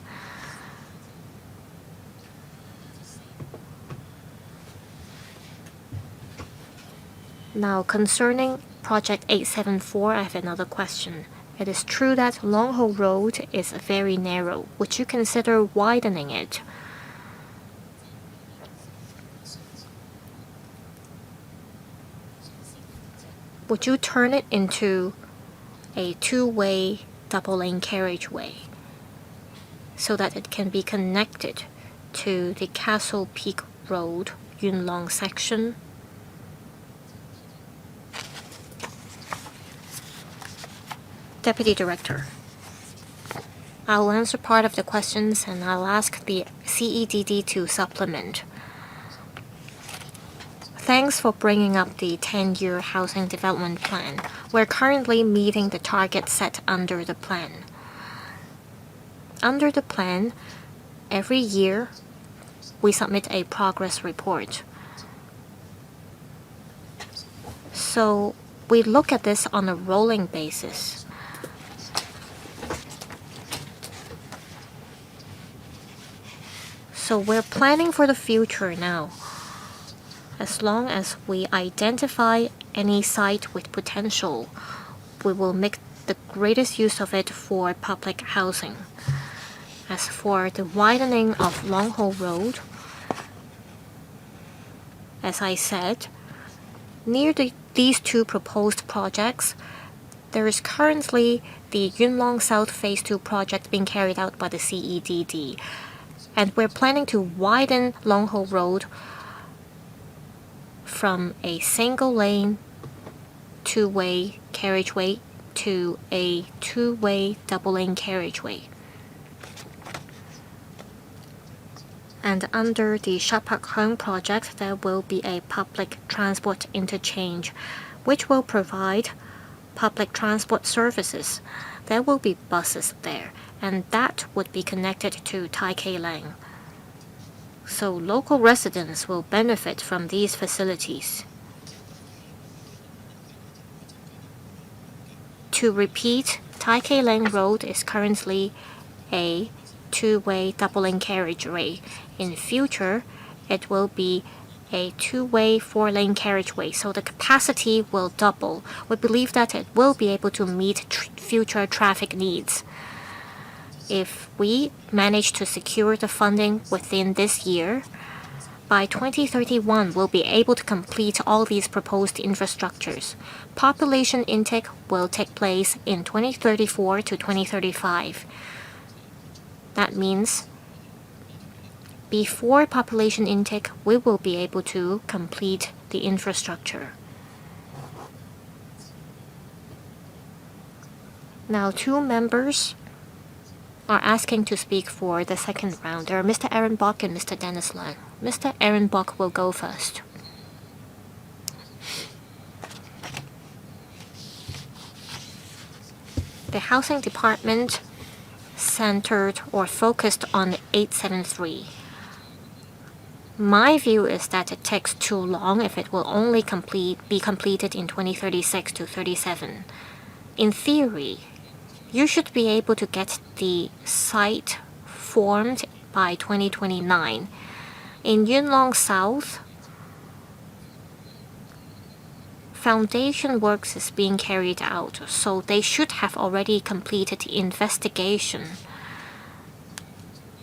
Now, concerning Project 874, I have another question. It is true that Long Ho Road is very narrow. Would you consider widening it? Would you turn it into a two-way double-lane carriageway so that it can be connected to the Castle Peak Road, Yuen Long section? Deputy Director, I'll answer part of the questions and I'll ask the CEDD to supplement. Thanks for bringing up the 10-year housing development plan. We're currently meeting the target set under the plan. Under the plan, every year we submit a progress report. So we look at this on a rolling basis. So we're planning for the future now. As long as we identify any site with potential, we will make the greatest use of it for public housing. As for the widening of Long Ho Road, as I said, near these two proposed projects, there is currently the Yuen Long South Phase 2 project being carried out by the CEDD. And we're planning to widen Long Ho Road from a single-lane two-way carriageway to a two-way double-lane carriageway. And under the Shap Heung project, there will be a public transport interchange, which will provide public transport services. There will be buses there, and that would be connected to Tai Keng Leng. So local residents will benefit from these facilities. To repeat, Tai Keng Leng Road is currently a two-way double-lane carriageway. In future, it will be a two-way four-lane carriageway, so the capacity will double. We believe that it will be able to meet future traffic needs. If we manage to secure the funding within this year, by 2031 we'll be able to complete all these proposed infrastructures. Population intake will take place in 2034 to 2035. That means before population intake, we will be able to complete the infrastructure. Now, 2 members are asking to speak for the second round. They are Mr. Aaron Bok and Mr. Dennis Leng. Mr. Aaron Bok will go first. The Housing Department centered or focused on 873. My view is that it takes too long if it will only be completed in 2036 to 37. In theory, you should be able to get the site formed by 2029. In Yuen Long South, foundation works is being carried out, so they should have already completed the investigation.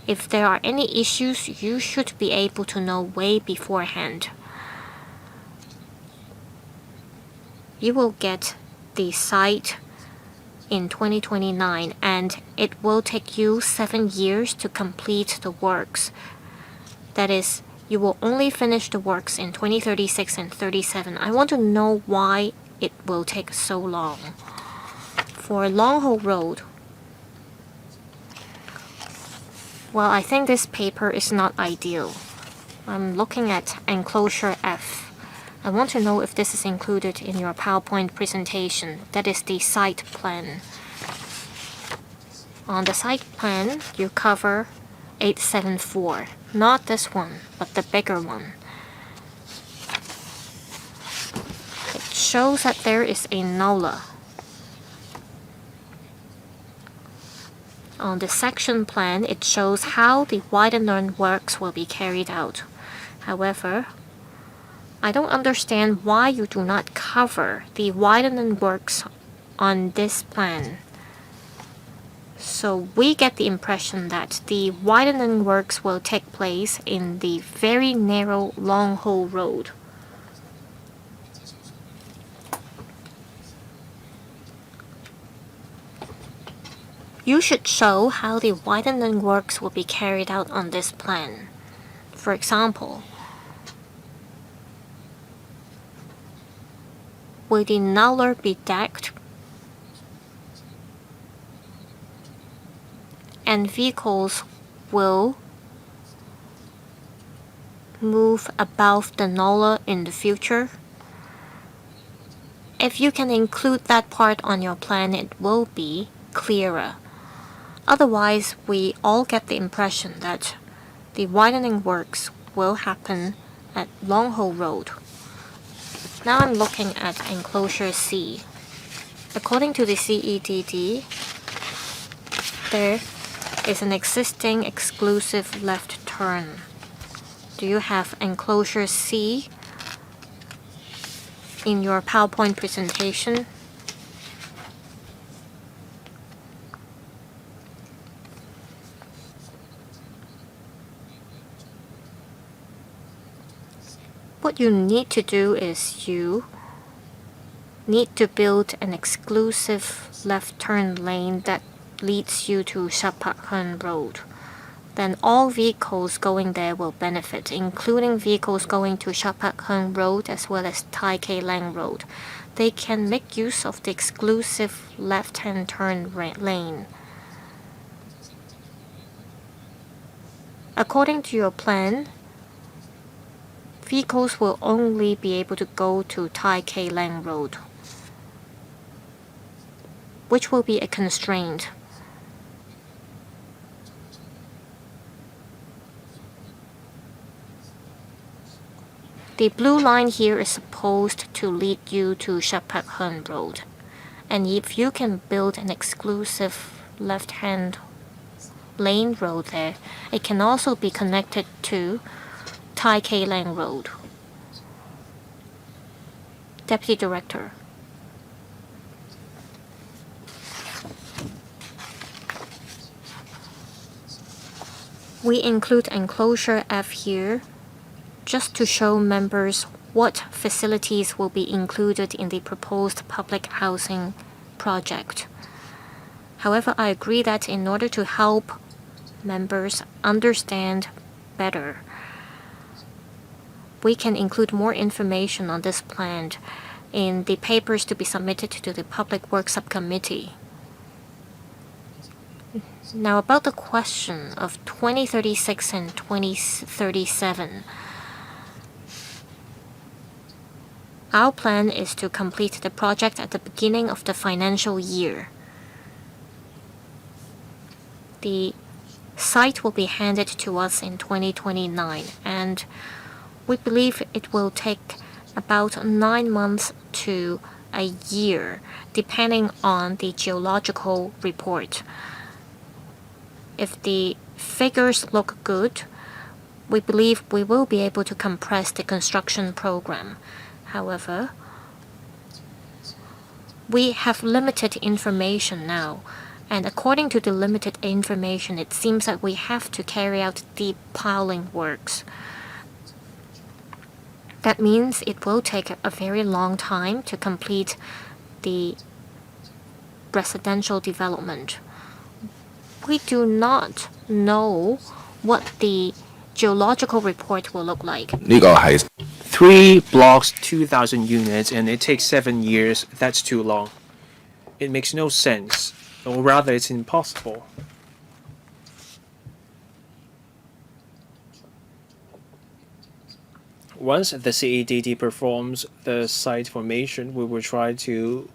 If there are any issues, you should be able to know way beforehand. You will get the site in 2029, and it will take you 7 years to complete the works. That is, you will only finish the works in 2036 and 37. I want to know why it will take so long. For Long Ho Road, well, I think this paper is not ideal. I'm looking at enclosure F. I want to know if this is included in your PowerPoint presentation. That is the site plan. On the site plan, you cover 874. Not this one, but the bigger one. It shows that there is a NOLA. On the section plan, it shows how the widening works will be carried out. However, I don't understand why you do not cover the widening works on this plan. So we get the impression that the widening works will take place in the very narrow Long Ho Road. You should show how the widening works will be carried out on this plan. For example, will the NOLA be decked and vehicles will move above the NOLA in the future? If you can include that part on your plan, it will be clearer. Otherwise, we all get the impression that the widening works will happen at Long Ho Road. Now I'm looking at enclosure C. According to the CEDD, there is an existing exclusive left turn. Do you have enclosure C in your PowerPoint presentation? What you need to do is you need to build an exclusive left turn lane that leads you to Shap Road. Then all vehicles going there will benefit, including vehicles going to Shap Road as well as Tai Kei Leng Road. They can make use of the exclusive left-hand turn lane. According to your plan, vehicles will only be able to go to Tai Kei Leng Road, which will be a constraint. The blue line here is supposed to lead you to Shap Road, and if you can build an exclusive left-hand lane road there, it can also be connected to Tai Kei Leng Road. Deputy Director. We include enclosure F here just to show members what facilities will be included in the proposed public housing project. However, I agree that in order to help members understand better. We can include more information on this plan in the papers to be submitted to the Public Works Subcommittee. Now about the question of 2036 and 2037. Our plan is to complete the project at the beginning of the financial year. The site will be handed to us in 2029, and we believe it will take about 9 months to a year, depending on the geological report. If the figures look good, we believe we will be able to compress the construction program. However, we have limited information now, and according to the limited information, it seems that we have to carry out deep piling works. That means it will take a very long time to complete the residential development. We do not know what the geological report will look like. 3 blocks, 2,000 units, and it takes 7 years. That's too long. It makes no sense, or rather, it's impossible. Once the CEDD performs the site formation, we will try to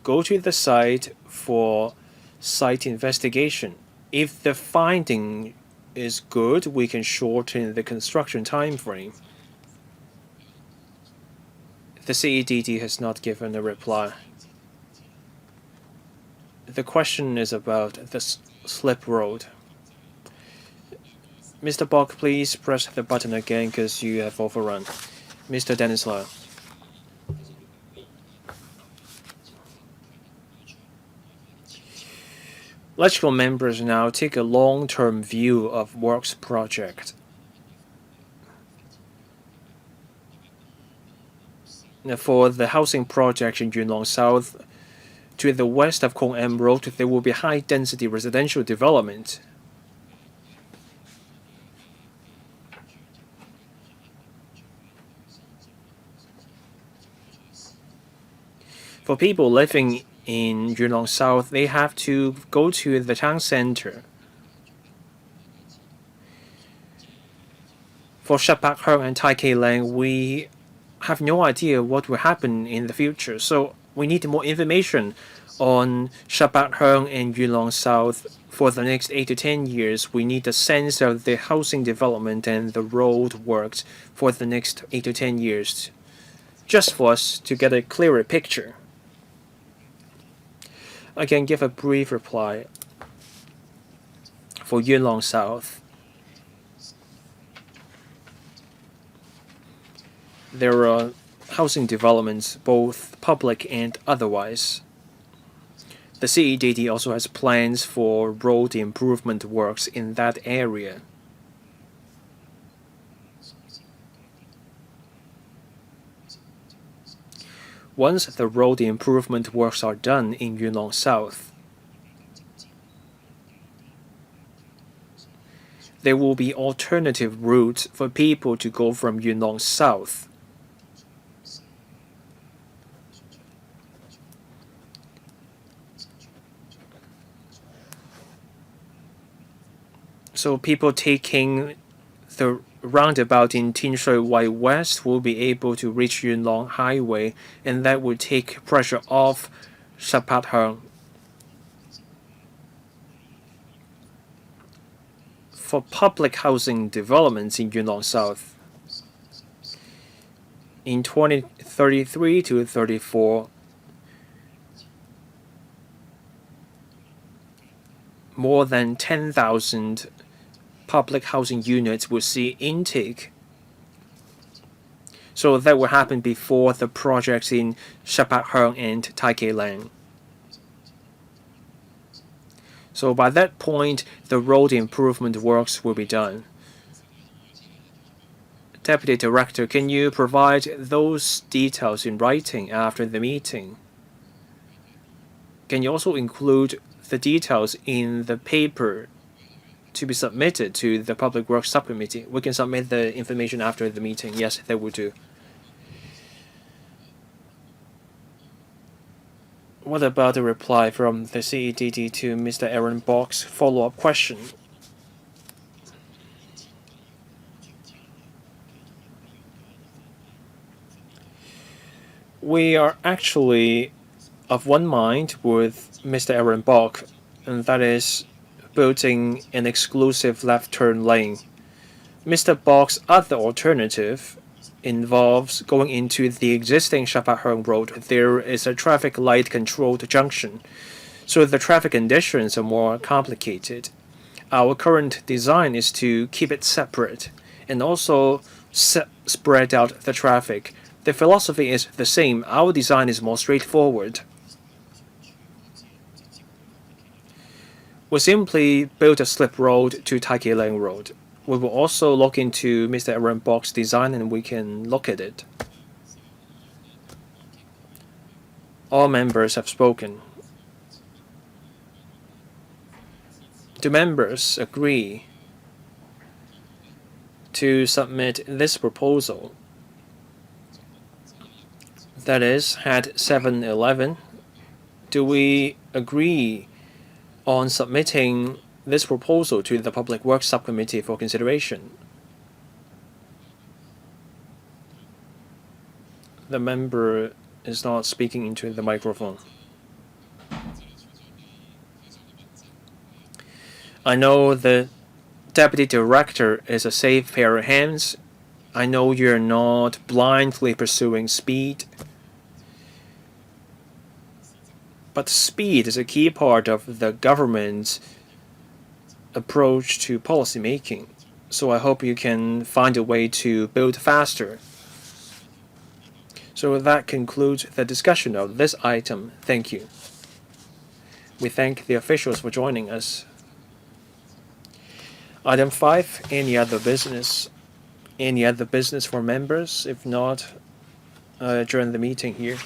go to the site for site investigation. If the finding is good, we can shorten the construction time frame. The CEDD has not given a reply. The question is about the slip road. Mr. Bok, please press the button again because you have overrun. Mr. Dennis Lau. Electrical members now take a long-term view of works project. For the housing project in Yuen Long South, to the west of Kong M Road, there will be high-density residential development. For people living in Yuen Long South, they have to go to the town center. For Shap, Heung, and Leng, we have no idea what will happen in the future, so we need more information on Shap, Heung, and Yuen Long South for the next 8 to 10 years. We need a sense of the housing development and the road works for the next 8 to 10 years, just for us to get a clearer picture. I can give a brief reply. For Yuen Long South, there are housing developments, both public and otherwise. The CEDD also has plans for road improvement works in that area. Once the road improvement works are done in Yuen Long South, there will be alternative routes for people to go from Yuen Long South. So people taking the roundabout in Tin Shui Wai West will be able to reach Yuen Long Highway, and that will take pressure off Shap, Heung. For public housing developments in Yuen Long South, in 2033 to 34, more than 10,000 public housing units will see intake. So that will happen before the projects in Shap, Heung and Leng. So by that point, the road improvement works will be done. Deputy Director, can you provide those details in writing after the meeting? Can you also include the details in the paper to be submitted to the Public Works Subcommittee. We can submit the information after the meeting. Yes, they will do. What about the reply from the CEDD to Mr. Aaron Bok's follow-up question? We are actually of one mind with Mr. Aaron Bok, and that is building an exclusive left turn lane. Mr. Bok's other alternative involves going into the existing Shap Heung Road. There is a traffic light controlled junction, so the traffic conditions are more complicated. Our current design is to keep it separate and also spread out the traffic. The philosophy is the same. Our design is more straightforward. We simply built a slip road to Taikei Leng Road. We will also look into Mr. Aaron Bok's design and we can look at it. All members have spoken. Do members agree to submit this proposal? That is, head 711. Do we agree on submitting this proposal to the Public Works Subcommittee for consideration? The member is not speaking into the microphone. I know the Deputy Director is a safe pair of hands. I know you're not blindly pursuing speed. But speed is a key part of the government's approach to policy making, so I hope you can find a way to build faster. So that concludes the discussion of this item. Thank you. We thank the officials for joining us. Item 5, any other business? Any other business for members? If not, adjourn the meeting here.